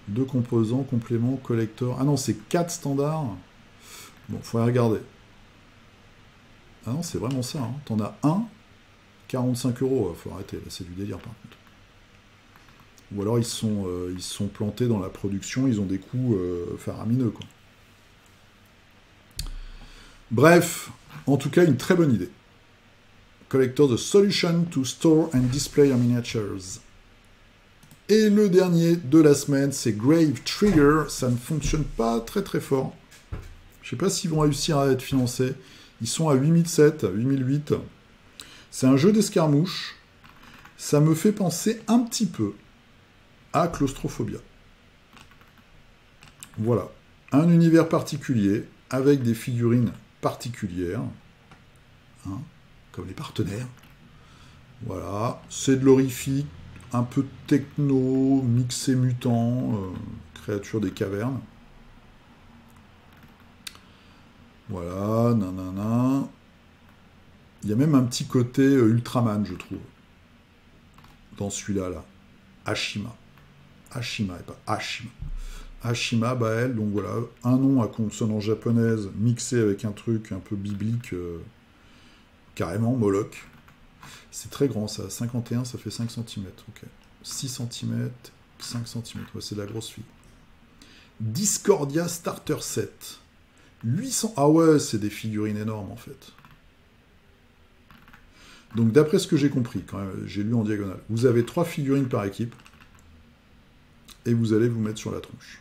2 composants, complément, collector. Ah non, c'est 4 standards. Bon, faudrait regarder. Ah non, c'est vraiment ça. Hein. T'en as un, 45 €. Faut arrêter, là, c'est du délire par contre. Ou alors ils sont plantés dans la production, ils ont des coûts faramineux, quoi. Bref, en tout cas, une très bonne idée. Collector the solution to store and display your miniatures. Et le dernier de la semaine, c'est Grave Trigger. Ça ne fonctionne pas très très fort. Je ne sais pas s'ils vont réussir à être financés. Ils sont à 8007, 8008. C'est un jeu d'escarmouche. Ça me fait penser un petit peu à Claustrophobia. Voilà. Un univers particulier, avec des figurines particulières. Hein, comme les partenaires. Voilà. C'est de l'horrifique. Un peu techno, mixé mutant, créature des cavernes. Voilà, nanana. Il y a même un petit côté Ultraman, je trouve. Dans celui-là, là. Ashima. Ashima, et pas Ashima. Ashima, bah elle, donc voilà, un nom à consonance japonaise, mixé avec un truc un peu biblique, carrément, Moloch. C'est très grand, ça. 51, ça fait 5 cm. Ok. 6 cm, 5 cm. Ouais, c'est de la grosse fille. Discordia Starter Set. 800... Ah ouais, c'est des figurines énormes, en fait. Donc, d'après ce que j'ai compris, quand même, j'ai lu en diagonale, vous avez 3 figurines par équipe, et vous allez vous mettre sur la tronche.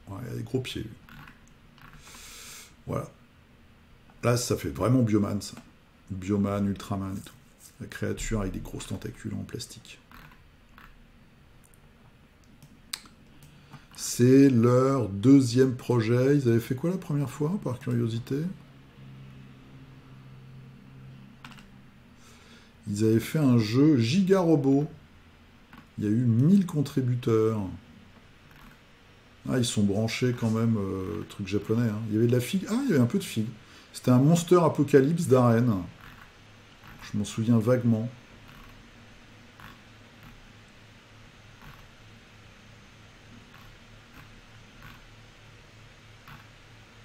Ouais, il y a des gros pieds, lui. Voilà. Là, ça fait vraiment Bioman, ça. Bioman, Ultraman et tout. La créature avec des grosses tentacules en plastique. C'est leur deuxième projet. Ils avaient fait quoi la première fois, par curiosité? Ils avaient fait un jeu Giga Robot. Il y a eu 1000 contributeurs. Ah, ils sont branchés quand même, truc japonais. Hein. Il y avait de la figue. Ah, il y avait un peu de figue. C'était un Monster Apocalypse d'arène. Je m'en souviens vaguement.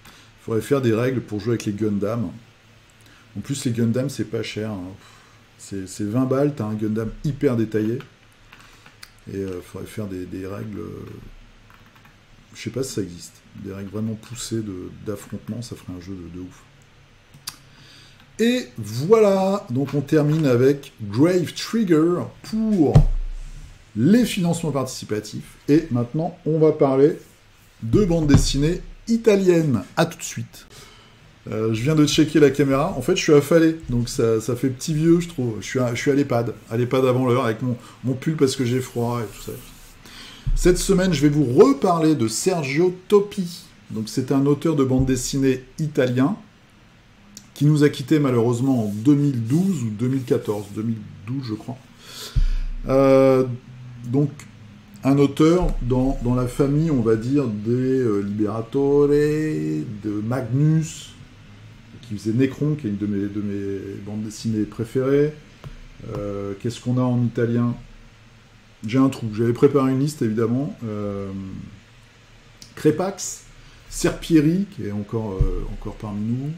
Il faudrait faire des règles pour jouer avec les Gundam. En plus, les Gundam, c'est pas cher. Hein. C'est 20 balles, t'as un Gundam hyper détaillé. Et il faudrait faire des règles... je sais pas si ça existe. Des règles vraiment poussées d'affrontement, ça ferait un jeu de ouf. Et voilà, donc on termine avec Grave Trigger pour les financements participatifs. Et maintenant, on va parler de bande dessinée italienne. À tout de suite. Je viens de checker la caméra. En fait, je suis affalé, donc ça fait petit vieux, je trouve. Je suis à l'EHPAD avant l'heure, avec mon pull parce que j'ai froid et tout ça. Cette semaine, je vais vous reparler de Sergio Topi. Donc, c'est un auteur de bande dessinée italien qui nous a quittés malheureusement en 2012 ou 2014. 2012, je crois. Donc, un auteur dans la famille, on va dire, des Liberatore, de Magnus, qui faisait Necron, qui est une de mes bandes dessinées préférées. Qu'est-ce qu'on a en italien ? J'ai un trou. J'avais préparé une liste, évidemment. Crépax, Serpieri, qui est encore parmi nous.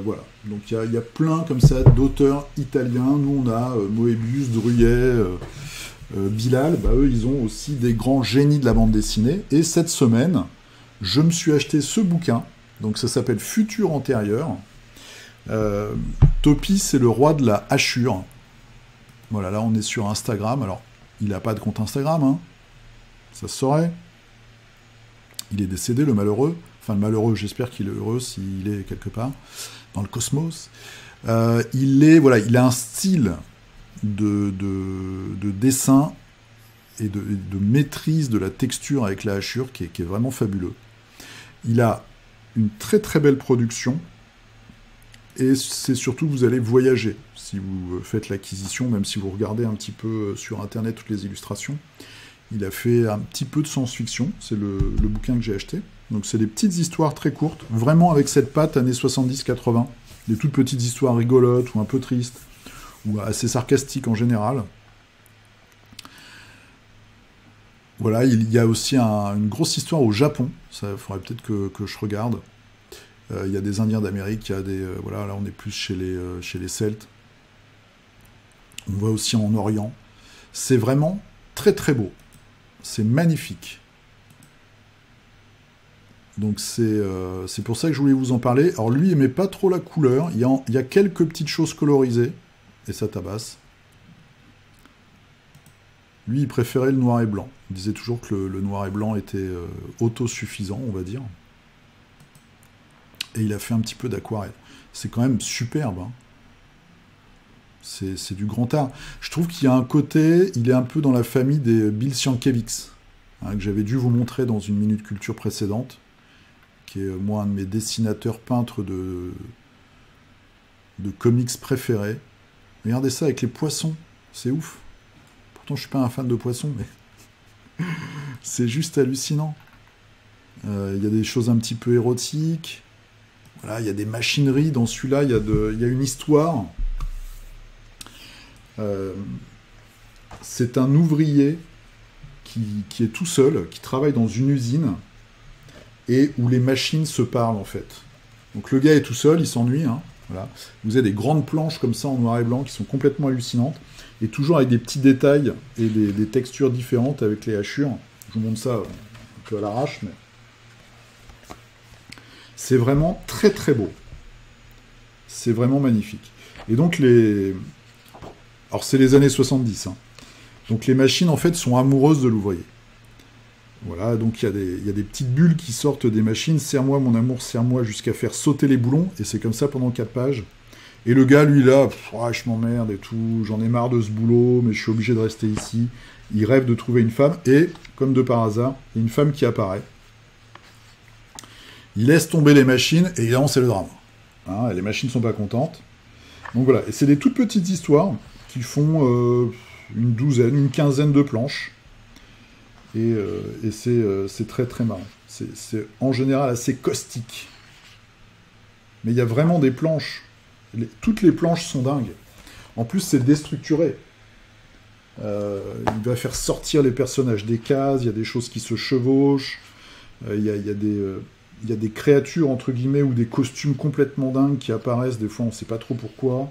Voilà. Donc, il y a plein, comme ça, d'auteurs italiens. Nous, on a Moebius, Druyet, Bilal. Eux, ils ont aussi des grands génies de la bande dessinée. Et cette semaine, je me suis acheté ce bouquin. Donc, ça s'appelle Futur antérieur. Topi, c'est le roi de la hachure. Voilà, là, on est sur Instagram. Alors, il n'a pas de compte Instagram, hein. Ça se saurait. Il est décédé, le malheureux. Enfin, le malheureux, j'espère qu'il est heureux s'il est quelque part dans le cosmos. Il a un style de dessin et de maîtrise de la texture avec la hachure qui est vraiment fabuleux. Il a une très très belle production et c'est surtout que vous allez voyager si vous faites l'acquisition, même si vous regardez un petit peu sur internet toutes les illustrations. Il a fait un petit peu de science-fiction, c'est le bouquin que j'ai acheté. Donc c'est des petites histoires très courtes, vraiment avec cette patte années 70-80, des toutes petites histoires rigolotes ou un peu tristes, ou assez sarcastiques en général. Voilà, il y a aussi une grosse histoire au Japon, ça faudrait peut-être que je regarde. Il y a des Indiens d'Amérique, il y a des... voilà, là on est plus chez les Celtes. On va aussi en Orient. C'est vraiment très très beau. C'est magnifique. Donc c'est pour ça que je voulais vous en parler. Alors lui, il n'aimait pas trop la couleur. Il y a quelques petites choses colorisées. Et ça tabasse. Lui, il préférait le noir et blanc. Il disait toujours que le noir et blanc était autosuffisant, on va dire. Et il a fait un petit peu d'aquarelle. C'est quand même superbe, hein. C'est du grand art. Je trouve qu'il y a un côté, il est un peu dans la famille des Bill Sienkiewicz, hein, que j'avais dû vous montrer dans une Minute Culture précédente, qui est, moi, un de mes dessinateurs peintres de comics préférés. Regardez ça avec les poissons, c'est ouf. Pourtant, je suis pas un fan de poissons, mais c'est juste hallucinant. Il y a des choses un petit peu érotiques. Voilà, il y a des machineries dans celui-là, il y a une histoire. C'est un ouvrier qui est tout seul, qui travaille dans une usine et où les machines se parlent en fait. Donc le gars est tout seul, il s'ennuie. Hein, voilà. Vous avez des grandes planches comme ça en noir et blanc qui sont complètement hallucinantes et toujours avec des petits détails et des textures différentes avec les hachures. Je vous montre ça un peu à l'arrache, mais c'est vraiment très très beau. C'est vraiment magnifique. Et donc alors c'est les années 70. Hein. Donc les machines en fait sont amoureuses de l'ouvrier. Voilà, donc il y a des petites bulles qui sortent des machines. Serre-moi mon amour, serre-moi jusqu'à faire sauter les boulons. Et c'est comme ça pendant 4 pages. Et le gars, lui, là, je m'emmerde et tout. J'en ai marre de ce boulot, mais je suis obligé de rester ici. Il rêve de trouver une femme. Et, comme de par hasard, il y a une femme qui apparaît. Il laisse tomber les machines. Et évidemment, c'est le drame. Hein, les machines ne sont pas contentes. Donc voilà. Et c'est des toutes petites histoires qui font une quinzaine de planches. Et c'est très très marrant. C'est en général assez caustique. Mais il y a vraiment des planches. Toutes les planches sont dingues. En plus, c'est déstructuré. Il va faire sortir les personnages des cases, il y a des choses qui se chevauchent, il y a des créatures, entre guillemets, ou des costumes complètement dingues qui apparaissent, des fois on ne sait pas trop pourquoi.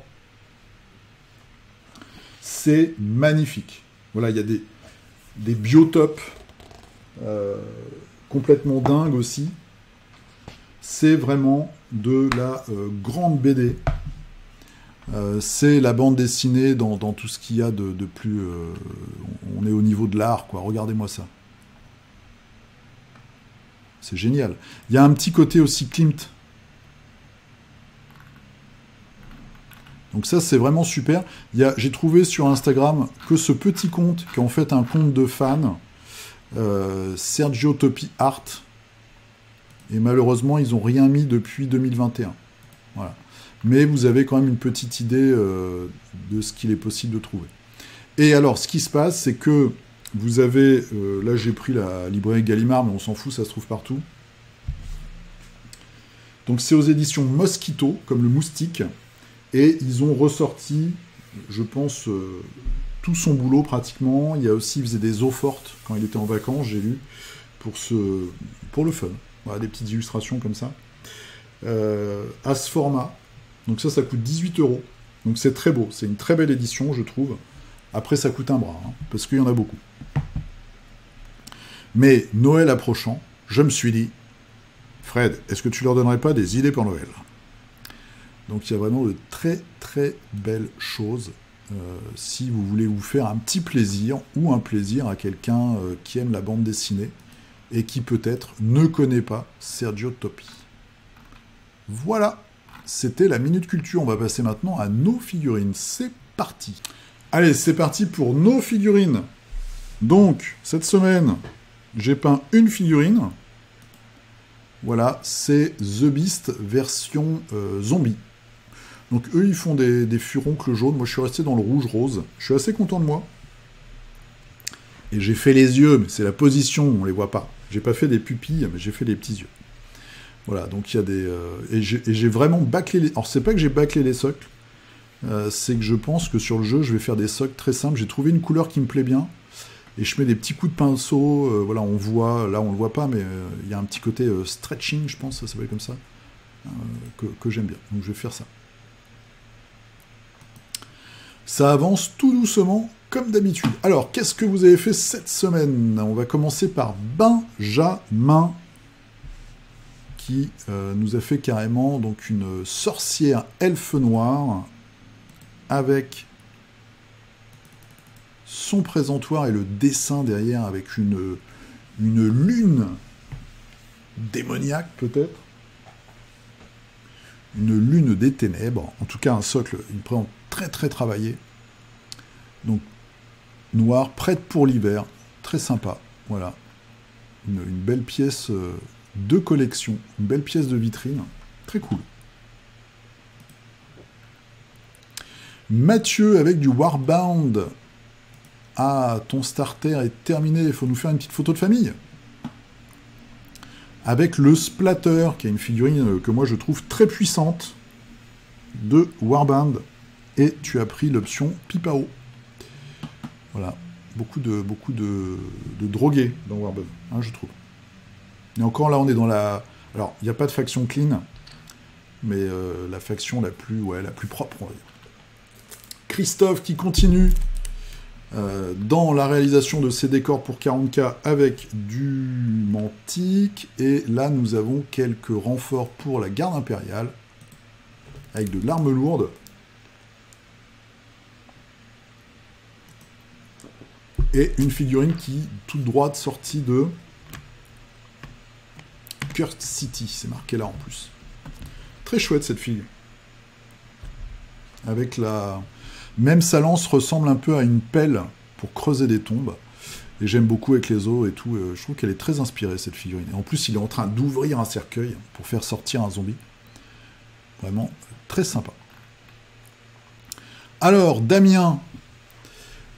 C'est magnifique. Voilà, il y a des biotopes complètement dingues aussi. C'est vraiment de la grande BD. C'est la bande dessinée dans tout ce qu'il y a de plus... on est au niveau de l'art, quoi. Regardez-moi ça. C'est génial. Il y a un petit côté aussi Klimt. Donc ça, c'est vraiment super. J'ai trouvé sur Instagram que ce petit compte, qui est en fait un compte de fans, Sergio Topi Art, et malheureusement, ils n'ont rien mis depuis 2021. Voilà. Mais vous avez quand même une petite idée de ce qu'il est possible de trouver. Et alors, ce qui se passe, c'est que vous avez... là, j'ai pris la librairie Gallimard, mais on s'en fout, ça se trouve partout. Donc, c'est aux éditions Mosquito, comme le moustique. Et ils ont ressorti, je pense, tout son boulot pratiquement. Il y a aussi, il faisait des eaux fortes quand il était en vacances, j'ai lu, pour le fun. Voilà, des petites illustrations comme ça. À ce format. Donc ça coûte 18 €. Donc c'est très beau. C'est une très belle édition, je trouve. Après, ça coûte un bras, hein, parce qu'il y en a beaucoup. Mais Noël approchant, je me suis dit, Fred, est-ce que tu leur donnerais pas des idées pour Noël ? Donc il y a vraiment de très très belles choses si vous voulez vous faire un petit plaisir ou un plaisir à quelqu'un qui aime la bande dessinée et qui peut-être ne connaît pas Sergio Topi. Voilà, c'était la Minute Culture. On va passer maintenant à nos figurines. C'est parti. Allez, c'est parti pour nos figurines. Donc, cette semaine, j'ai peint une figurine. Voilà, c'est The Beast version zombie. Donc eux, ils font des furoncles jaunes. Moi, je suis resté dans le rouge-rose. Je suis assez content de moi. Et j'ai fait les yeux, mais c'est la position, on les voit pas. J'ai pas fait des pupilles, mais j'ai fait des petits yeux. Voilà, donc il y a des... et j'ai vraiment bâclé les... Alors, c'est pas que j'ai bâclé les socles, c'est que je pense que sur le jeu, je vais faire des socles très simples. J'ai trouvé une couleur qui me plaît bien. Et je mets des petits coups de pinceau. Voilà, on voit... Là, on le voit pas, mais il y a un petit côté stretching, je pense, ça s'appelle comme ça, que j'aime bien. Donc, je vais faire ça. Ça avance tout doucement, comme d'habitude. Alors, qu'est-ce que vous avez fait cette semaine ? On va commencer par Benjamin, qui nous a fait carrément donc une sorcière elfe noire avec son présentoir et le dessin derrière avec une lune démoniaque peut-être. Une lune des ténèbres. En tout cas, un socle, une présente très très travaillé. Donc, noir, prête pour l'hiver. Très sympa. Voilà. Une belle pièce de collection. Une belle pièce de vitrine. Très cool. Mathieu avec du Warbound. Ah, ton starter est terminé. Il faut nous faire une petite photo de famille. Avec le Splatter, qui est une figurine que moi je trouve très puissante, de Warbound. Et tu as pris l'option Pipao. Voilà. Beaucoup de drogués dans Warbound, hein, je trouve. Et encore là, on est dans la... Alors, il n'y a pas de faction clean, mais la faction la plus propre, on va dire. Christophe qui continue dans la réalisation de ses décors pour 40K avec du Mantic. Et là, nous avons quelques renforts pour la garde impériale, avec de l'arme lourde. Et une figurine qui, toute droite, sortie de Cursed City. C'est marqué là en plus. Très chouette cette figure. Avec la... Même sa lance ressemble un peu à une pelle pour creuser des tombes. Et j'aime beaucoup avec les os et tout. Je trouve qu'elle est très inspirée, cette figurine. Et en plus, il est en train d'ouvrir un cercueil pour faire sortir un zombie. Vraiment très sympa. Alors, Damien...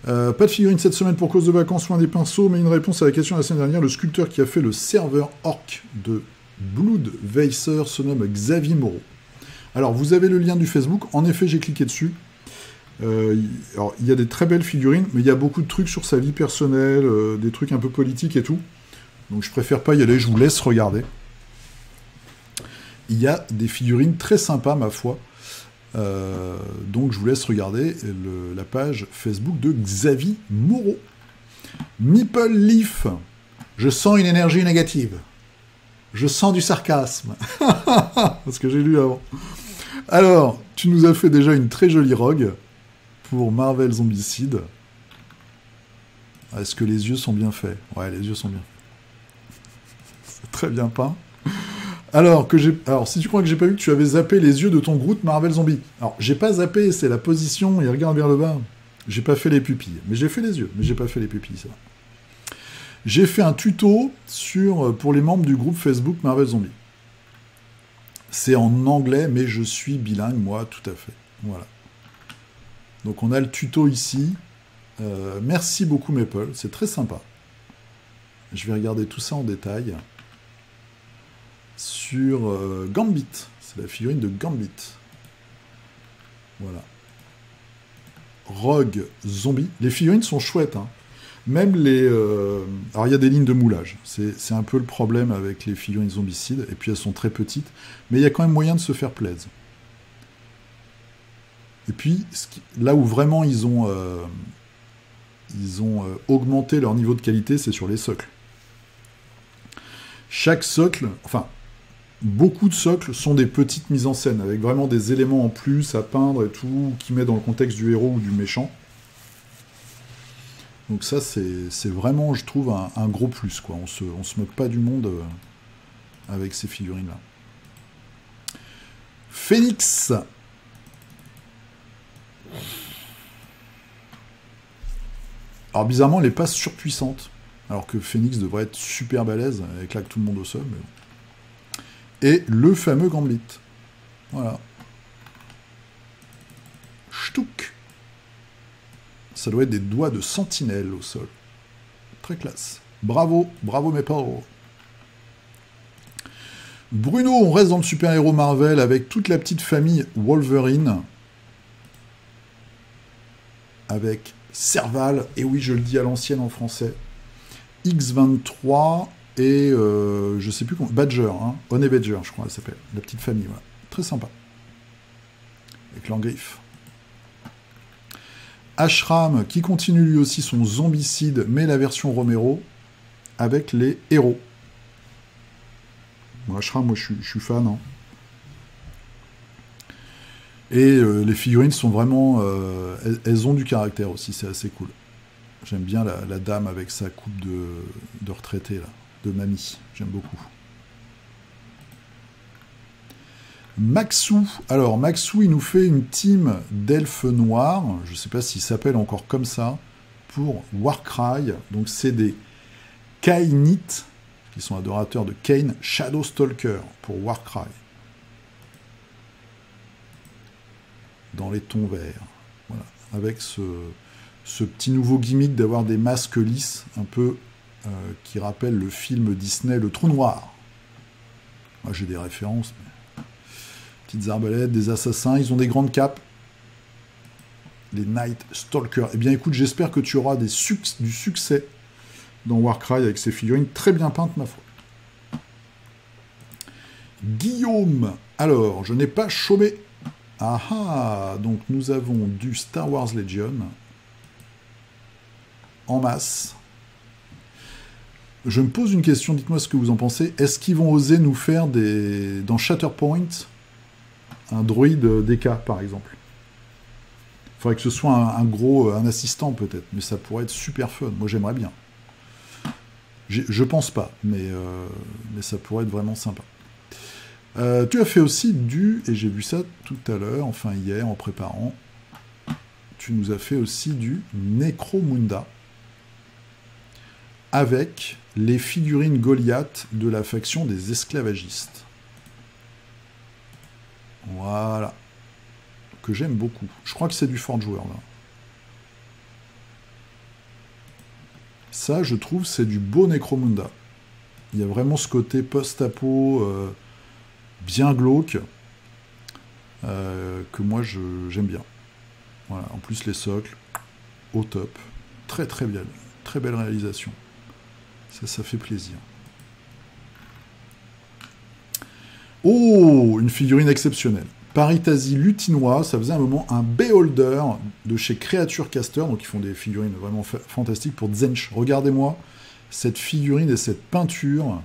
pas de figurine cette semaine pour cause de vacances, loin des pinceaux, mais une réponse à la question de la semaine dernière. Le sculpteur qui a fait le serveur orc de Bloodweiser se nomme Xavier Moreau. Alors, vous avez le lien du Facebook. En effet, j'ai cliqué dessus. Alors, il y a des très belles figurines, mais il y a beaucoup de trucs sur sa vie personnelle, des trucs un peu politiques et tout. Donc, je préfère pas y aller, je vous laisse regarder. Il y a des figurines très sympas, ma foi. Donc je vous laisse regarder la page Facebook de Xavier Moreau. Meeple Leaf. Je sens une énergie négative. Je sens du sarcasme. Parce que j'ai lu avant. Alors, Tu nous as fait déjà une très jolie rogue pour Marvel Zombicide. Est-ce que les yeux sont bien faits? Ouais, les yeux sont bien faits. C'est très bien peint. Alors, si tu crois que j'ai pas vu que tu avais zappé les yeux de ton Groot Marvel Zombie. Alors, j'ai pas zappé, c'est la position, il regarde vers le bas. J'ai pas fait les pupilles, mais j'ai fait les yeux, mais j'ai pas fait les pupilles, ça. J'ai fait un tuto pour les membres du groupe Facebook Marvel Zombie. C'est en anglais, mais je suis bilingue, moi, tout à fait. Voilà. Donc on a le tuto ici. Merci beaucoup Maple, c'est très sympa. Je vais regarder tout ça en détail. Sur Gambit. C'est la figurine de Gambit. Voilà. Rogue Zombie. Les figurines sont chouettes, hein. Même les... Alors, il y a des lignes de moulage. C'est un peu le problème avec les figurines zombicides. Et puis, elles sont très petites. Mais il y a quand même moyen de se faire plaisir. Et puis, là où vraiment ils ont augmenté leur niveau de qualité, c'est sur les socles. Chaque socle... Enfin, beaucoup de socles sont des petites mises en scène, avec vraiment des éléments en plus à peindre et tout, qui met dans le contexte du héros ou du méchant. Donc ça, c'est vraiment, je trouve, un gros plus, quoi. On se moque pas du monde avec ces figurines-là. Phoenix. Alors bizarrement, elle n'est pas surpuissante, alors que Phoenix devrait être super balèze, elle claque tout le monde au sol. Mais bon. Et le fameux Gambit. Voilà. Ch'touk. Ça doit être des doigts de sentinelle au sol. Très classe. Bravo, bravo mes pauvres. Bruno, on reste dans le super-héros Marvel avec toute la petite famille Wolverine. Avec Serval, et oui, je le dis à l'ancienne en français. X23 et je sais plus comment. Badger, hein. Honey Badger, je crois, elle s'appelle. La petite famille, voilà. Très sympa. Avec l'engriffe. Ashram, qui continue lui aussi son zombicide, mais la version Romero, avec les héros. Bon, Ashram, moi je suis fan. Hein. Et les figurines sont vraiment... elles ont du caractère aussi, c'est assez cool. J'aime bien la dame avec sa coupe de retraité, là, de mamie. J'aime beaucoup. Maxou. Alors, Maxou, il nous fait une team d'elfes noirs. Je ne sais pas s'il s'appelle encore comme ça. Pour Warcry. Donc, c'est des Kainites, qui sont adorateurs de Kane. Shadowstalker pour Warcry. Dans les tons verts. Voilà. Avec ce petit nouveau gimmick d'avoir des masques lisses, un peu qui rappelle le film Disney Le Trou Noir. Moi, j'ai des références, mais... Petites arbalètes, des assassins, ils ont des grandes capes. Les Night Stalkers. Eh bien, écoute, j'espère que tu auras du succès dans Warcry avec ces figurines très bien peintes, ma foi. Guillaume. Alors, je n'ai pas chômé. Ah ah, donc nous avons du Star Wars Legion en masse. Je me pose une question, dites-moi ce que vous en pensez. Est-ce qu'ils vont oser nous faire dans Shatterpoint un droïde DK, par exemple? Il faudrait que ce soit un assistant, peut-être, mais ça pourrait être super fun. Moi, j'aimerais bien. Je pense pas, mais ça pourrait être vraiment sympa. Tu as fait aussi et j'ai vu ça tout à l'heure, enfin hier, en préparant, tu nous as fait aussi du Necromunda, avec les figurines Goliath de la faction des esclavagistes. Voilà. Que j'aime beaucoup. Je crois que c'est du Forge World. Ça, je trouve, c'est du beau Necromunda. Il y a vraiment ce côté post-apo bien glauque que moi, j'aime bien. Voilà. En plus, les socles, au top. Très, très bien. Très belle réalisation. Ça fait plaisir. Oh, une figurine exceptionnelle. Paritasi Lutinois, ça faisait un moment un Beholder de chez Creature Caster, donc ils font des figurines vraiment fantastiques pour Zench. Regardez-moi cette figurine et cette peinture.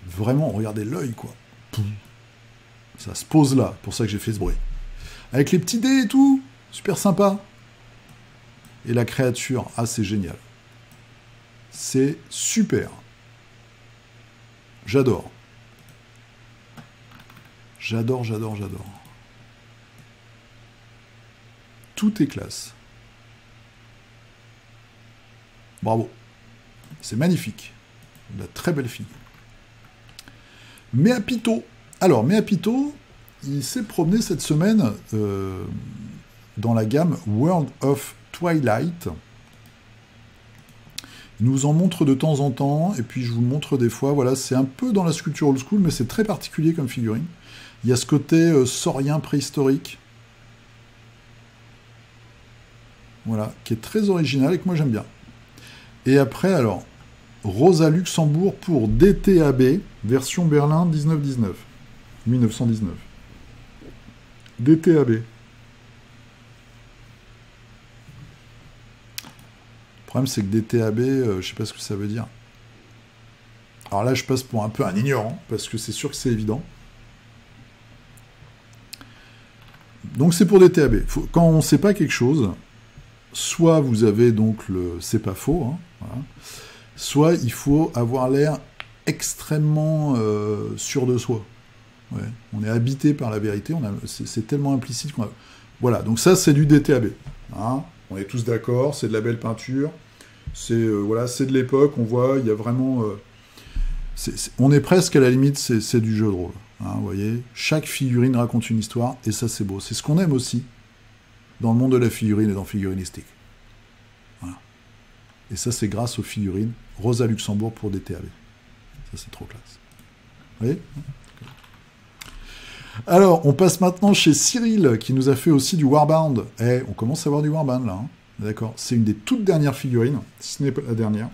Vraiment, regardez l'œil, quoi. Ça se pose là, pour ça que j'ai fait ce bruit. Avec les petits dés et tout, super sympa. Et la créature, ah c'est génial. C'est super. J'adore. J'adore. Tout est classe. Bravo. C'est magnifique. De la très belle fille. Meapito. Alors, Meapito, il s'est promené cette semaine dans la gamme World of Twilight. Il nous en montre de temps en temps, et puis je vous le montre des fois. Voilà, c'est un peu dans la sculpture old school, mais c'est très particulier comme figurine. Il y a ce côté saurien préhistorique. Voilà, qui est très original et que moi j'aime bien. Et après, alors, Rosa Luxembourg pour DTAB, version Berlin 1919. DTAB. Le problème, c'est que DTAB, je sais pas ce que ça veut dire. Alors là, je passe pour un peu un ignorant, parce que c'est sûr que c'est évident. Donc c'est pour DTAB. Quand on ne sait pas quelque chose, soit vous avez donc le c'est pas faux, hein, voilà, soit il faut avoir l'air extrêmement sûr de soi. Ouais, on est habité par la vérité, c'est tellement implicite qu'on a... Voilà, donc ça c'est du DTAB. Hein, on est tous d'accord, c'est de la belle peinture, c'est voilà, c'est de l'époque, on voit, il y a vraiment... on est presque à la limite, c'est du jeu de rôle. Hein, vous voyez, chaque figurine raconte une histoire, et ça c'est beau. C'est ce qu'on aime aussi dans le monde de la figurine et dans Figuristique. Voilà. Et ça c'est grâce aux figurines Rosa Luxembourg pour DTAB. Ça c'est trop classe. Vous voyez ? Alors, on passe maintenant chez Cyril, qui nous a fait aussi du Warbound. On commence à avoir du Warbound, là. Hein. D'accord. C'est une des toutes dernières figurines, si ce n'est pas la dernière.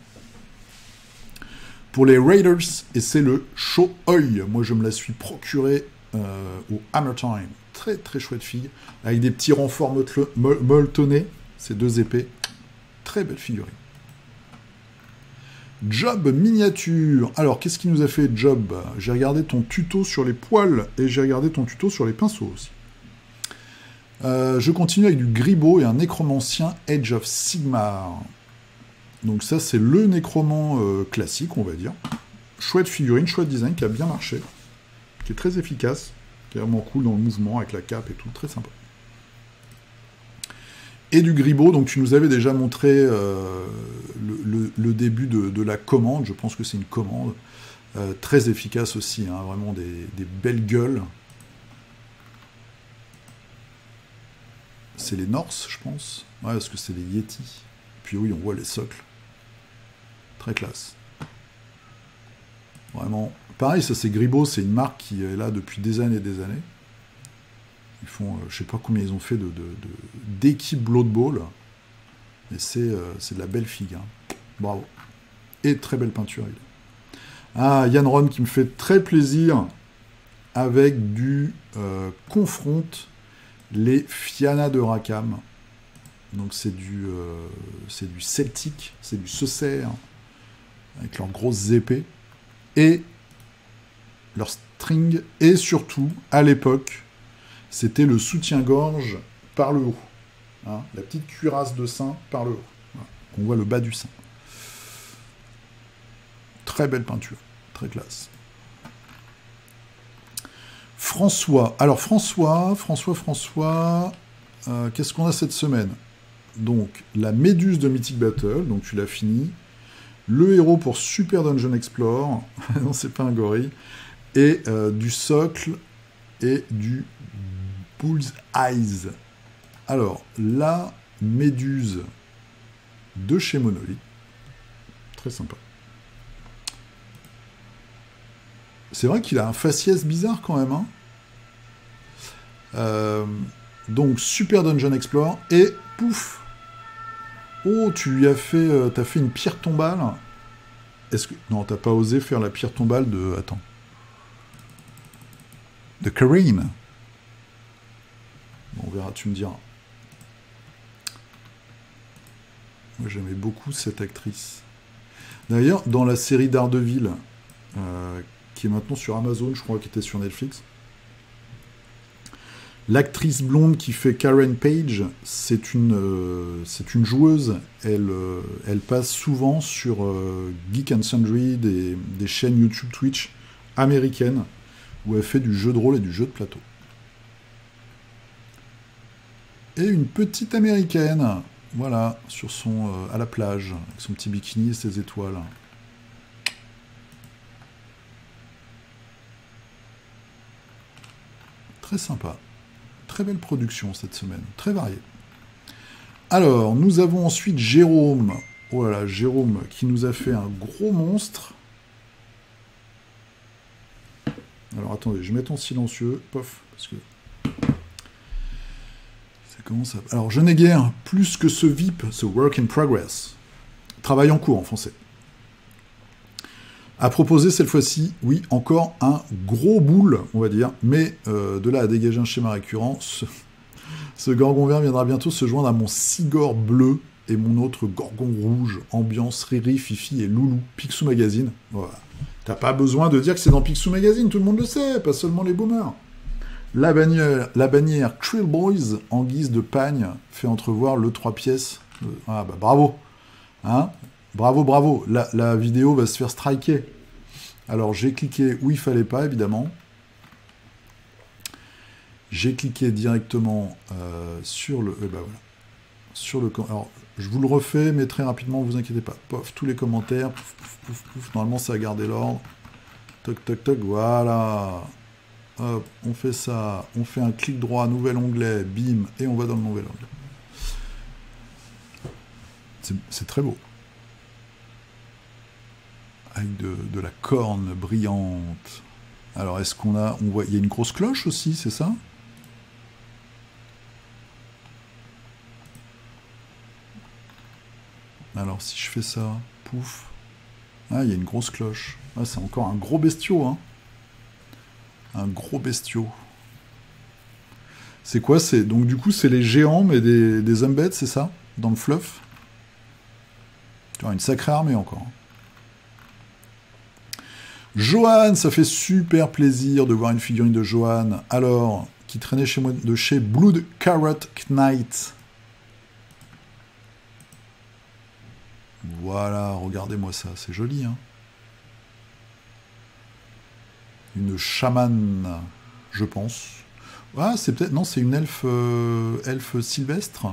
Pour les Raiders, et c'est le Shohoi. Moi, je me la suis procurée au Hammer Time. Très, très chouette fille, avec des petits renforts molletonnés. Ces deux épées. Très belle figurine. Job miniature. Alors, qu'est-ce qui nous a fait Job? J'ai regardé ton tuto sur les poils et j'ai regardé ton tuto sur les pinceaux aussi. Je continue avec du Gribo et un nécromancien Age of Sigmar. Donc ça, c'est le nécromant classique, on va dire. Chouette figurine, chouette design, qui a bien marché. Qui est très efficace. Qui est vraiment cool dans le mouvement, avec la cape et tout. Très sympa. Et du Gribo, donc tu nous avais déjà montré le début de la commande, je pense que c'est une commande, très efficace aussi, hein, vraiment des belles gueules. C'est les Norse, je pense, ouais, parce que c'est les Yeti. Puis oui, on voit les socles. Très classe. Vraiment. Pareil, ça c'est Gribo, c'est une marque qui est là depuis des années et des années. Ils font, je sais pas combien ils ont fait d'équipes Blood Bowl. Et c'est de la belle figue. Hein. Bravo. Et très belle peinture. Ah, Yann Ron qui me fait très plaisir avec du confronte les Fianna de Rackham. Donc c'est du celtique, c'est du Cessair, avec leurs grosses épées. Et leur string. Et surtout, à l'époque, c'était le soutien-gorge par le haut. Hein, la petite cuirasse de sein par le haut. Voilà, on voit le bas du sein. Très belle peinture. Très classe. François. Alors François, qu'est-ce qu'on a cette semaine? Donc, la Méduse de Mythic Battle, donc tu l'as fini. Le héros pour Super Dungeon Explore. Non, c'est pas un gorille. Et du socle et du Bull's Eyes. Alors, la Méduse de chez Monolith. Très sympa. C'est vrai qu'il a un faciès bizarre quand même. Hein, donc, Super Dungeon Explore. Et pouf! Oh, tu lui as fait... t'as fait une pierre tombale. Est-ce que... Non, t'as pas osé faire la pierre tombale de... Attends. De Karine. Bon, on verra, tu me diras. Moi, j'aimais beaucoup cette actrice. D'ailleurs, dans la série Daredevil, qui est maintenant sur Amazon, je crois, qui était sur Netflix, L'actrice blonde qui fait Karen Page, c'est une joueuse. Elle passe souvent sur Geek and Sundry, des chaînes YouTube, Twitch américaines, où elle fait du jeu de rôle et du jeu de plateau. Et une petite américaine, voilà, sur à la plage, avec son petit bikini et ses étoiles. Très sympa. Très belle production cette semaine, très variée. Alors, nous avons ensuite Jérôme. Oh là là, Jérôme qui nous a fait un gros monstre. Alors attendez, je vais mettre en silencieux, pof, parce que ça commence à... Alors, je n'ai guère plus que ce VIP, ce Work in Progress. Travail en cours en français. À proposer cette fois-ci, oui, encore un gros boule, on va dire, mais de là à dégager un schéma récurrent, ce gorgon vert viendra bientôt se joindre à mon cigore bleu et mon autre gorgon rouge, ambiance Riri, Fifi et Loulou, Picsou Magazine. Voilà. T'as pas besoin de dire que c'est dans Picsou Magazine, tout le monde le sait, pas seulement les boomers. La bannière Trill Boys, en guise de pagne, fait entrevoir le 3 pièces. Ah bah bravo, hein. Bravo, bravo, la vidéo va se faire striker. Alors, j'ai cliqué où il fallait pas, évidemment. J'ai cliqué directement sur le... bah voilà. Sur le... Alors, je vous le refais, mais très rapidement, vous inquiétez pas. Pof, tous les commentaires, pouf, pouf, pouf, pouf. Normalement, ça a gardé l'ordre. Toc, toc, toc, voilà. Hop, on fait ça. On fait un clic droit, nouvel onglet, bim, et on va dans le nouvel onglet. C'est très beau. Avec de la corne brillante. Alors, est-ce qu'on a... On voit, il y a une grosse cloche aussi, c'est ça? Alors, si je fais ça, pouf. Ah, il y a une grosse cloche. Ah, c'est encore un gros bestiau, hein. Un gros bestiau. C'est quoi? Donc, du coup, c'est les géants, mais des embeds, c'est ça? Dans le fluff? Tu vois, une sacrée armée, encore. Johan, ça fait super plaisir de voir une figurine de Johan. Alors, qui traînait chez moi, de chez Blood Carrot Knight. Voilà, regardez-moi ça, c'est joli, hein. Une chamane, je pense. Ah, c'est peut-être... Non, c'est une elfe sylvestre.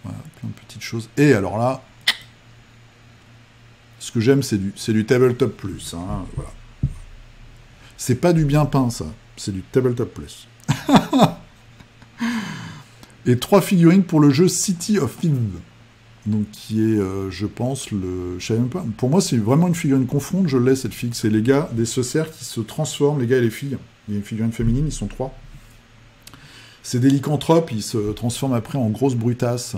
Voilà, plein de petites choses. Et alors là... Ce que j'aime, c'est du Tabletop Plus. Hein, voilà. C'est pas du bien peint, ça. C'est du Tabletop Plus. Et 3 figurines pour le jeu City of Thieves. Donc, qui est, je pense, je savais même pas. Pour moi, c'est vraiment une figurine confondre. Je l'ai, cette fille. C'est les gars des Saucers qui se transforment, les gars et les filles. Il y a une figurine féminine, ils sont 3. C'est des lycanthropes, ils se transforment après en grosses brutasses.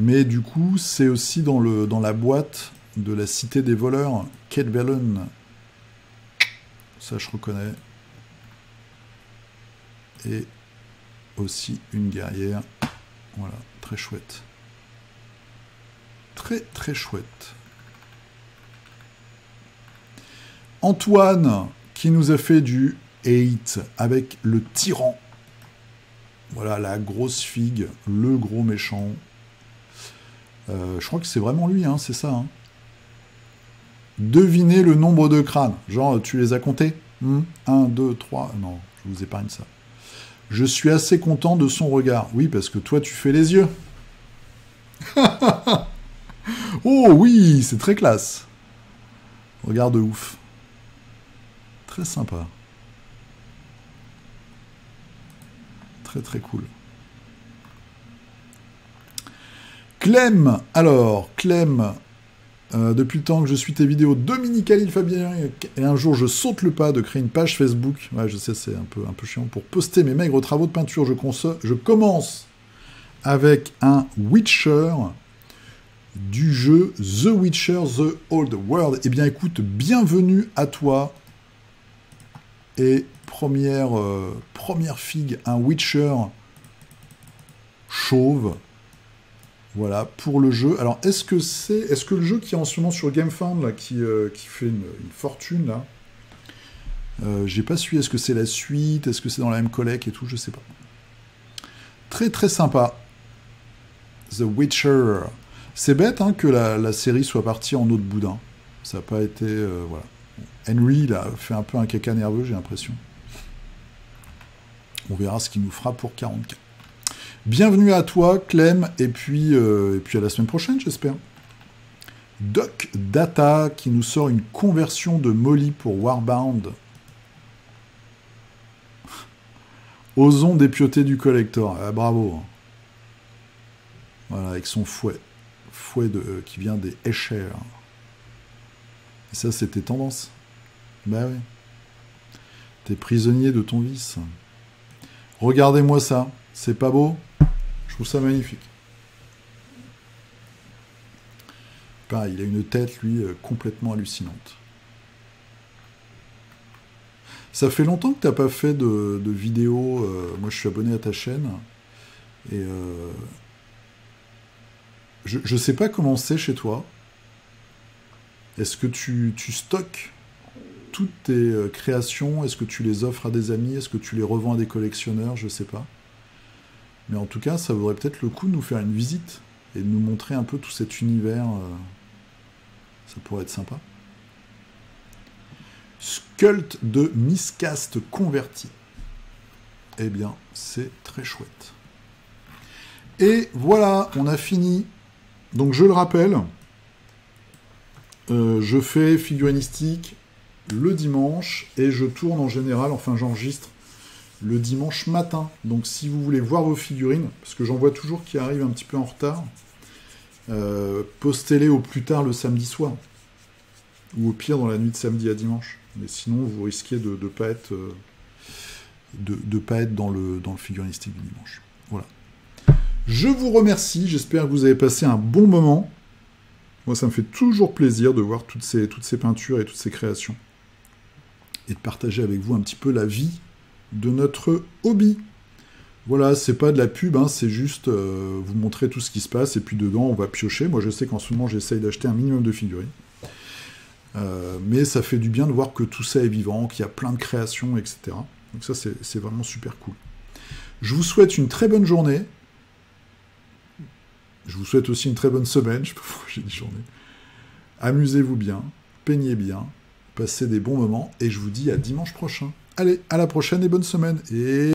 Mais du coup, c'est aussi dans la boîte de la Cité des voleurs, Kate Velen. Ça, je reconnais. Et aussi une guerrière. Voilà, très chouette. Très, très chouette. Antoine, qui nous a fait du 8 avec le tyran. Voilà, la grosse figue, le gros méchant. Je crois que c'est vraiment lui, hein, c'est ça. Hein. Devinez le nombre de crânes. Genre, tu les as comptés 1, 2, 3... Non, je vous épargne ça. Je suis assez content de son regard. Oui, parce que toi, tu fais les yeux. Oh oui, c'est très classe. Regard de ouf. Très sympa. Très très cool. Clem, alors, Clem, depuis le temps que je suis tes vidéos, Dominique Khalil Fabien, et un jour je saute le pas de créer une page Facebook, ouais je sais c'est un peu chiant, pour poster mes maigres travaux de peinture, je commence avec un Witcher du jeu The Witcher The Old World. Eh bien écoute, bienvenue à toi, et première figue, un Witcher chauve. Voilà, pour le jeu. Alors, est-ce que le jeu qui est en ce moment sur GameFound, là, qui fait une fortune, là, J'ai pas su, est-ce que c'est la suite, est-ce que c'est dans la même collecte et tout, je sais pas. Très très sympa. The Witcher. C'est bête hein, que la série soit partie en eau de boudin. Ça n'a pas été... voilà. Henry, il a fait un peu un caca nerveux, j'ai l'impression. On verra ce qu'il nous fera pour 40K. Bienvenue à toi, Clem, et puis à la semaine prochaine, j'espère. Doc Data, qui nous sort une conversion de Molly pour Warbound. Osons dépioter du collector. Ah, bravo. Voilà, avec son fouet. Fouet qui vient des Escher. Et ça, c'était tendance. Bah oui. T'es prisonnier de ton vice. Regardez-moi ça. C'est pas beau? Je trouve ça magnifique. Pareil, il a une tête, lui, complètement hallucinante. Ça fait longtemps que t'as pas fait de vidéos. Moi, je suis abonné à ta chaîne. Et je sais pas comment c'est chez toi. Est-ce que tu stockes toutes tes créations? Est-ce que tu les offres à des amis? Est-ce que tu les revends à des collectionneurs? Je sais pas. Mais en tout cas, ça vaudrait peut-être le coup de nous faire une visite et de nous montrer un peu tout cet univers. Ça pourrait être sympa. Sculpt de Miscast converti. Eh bien, c'est très chouette. Et voilà, on a fini. Donc, je le rappelle, je fais figurinistique le dimanche et je tourne en général, enfin j'enregistre le dimanche matin. Donc, si vous voulez voir vos figurines, parce que j'en vois toujours qui arrivent un petit peu en retard, postez-les au plus tard le samedi soir. Ou au pire dans la nuit de samedi à dimanche. Mais sinon, vous risquez de ne pas être, dans le figurinistique du dimanche. Voilà. Je vous remercie. J'espère que vous avez passé un bon moment. Moi, ça me fait toujours plaisir de voir toutes ces peintures et toutes ces créations. Et de partager avec vous un petit peu la vie de notre hobby. Voilà, c'est pas de la pub, hein, c'est juste vous montrer tout ce qui se passe. Et puis dedans, on va piocher. Moi, je sais qu'en ce moment, j'essaye d'acheter un minimum de figurines. Mais ça fait du bien de voir que tout ça est vivant, qu'il y a plein de créations, etc. Donc ça, c'est vraiment super cool. Je vous souhaite une très bonne journée. Je vous souhaite aussi une très bonne semaine. Je sais pas pourquoi j'ai dit journée. Amusez-vous bien, peignez bien, passez des bons moments, et je vous dis à dimanche prochain. Allez, à la prochaine et bonne semaine. Et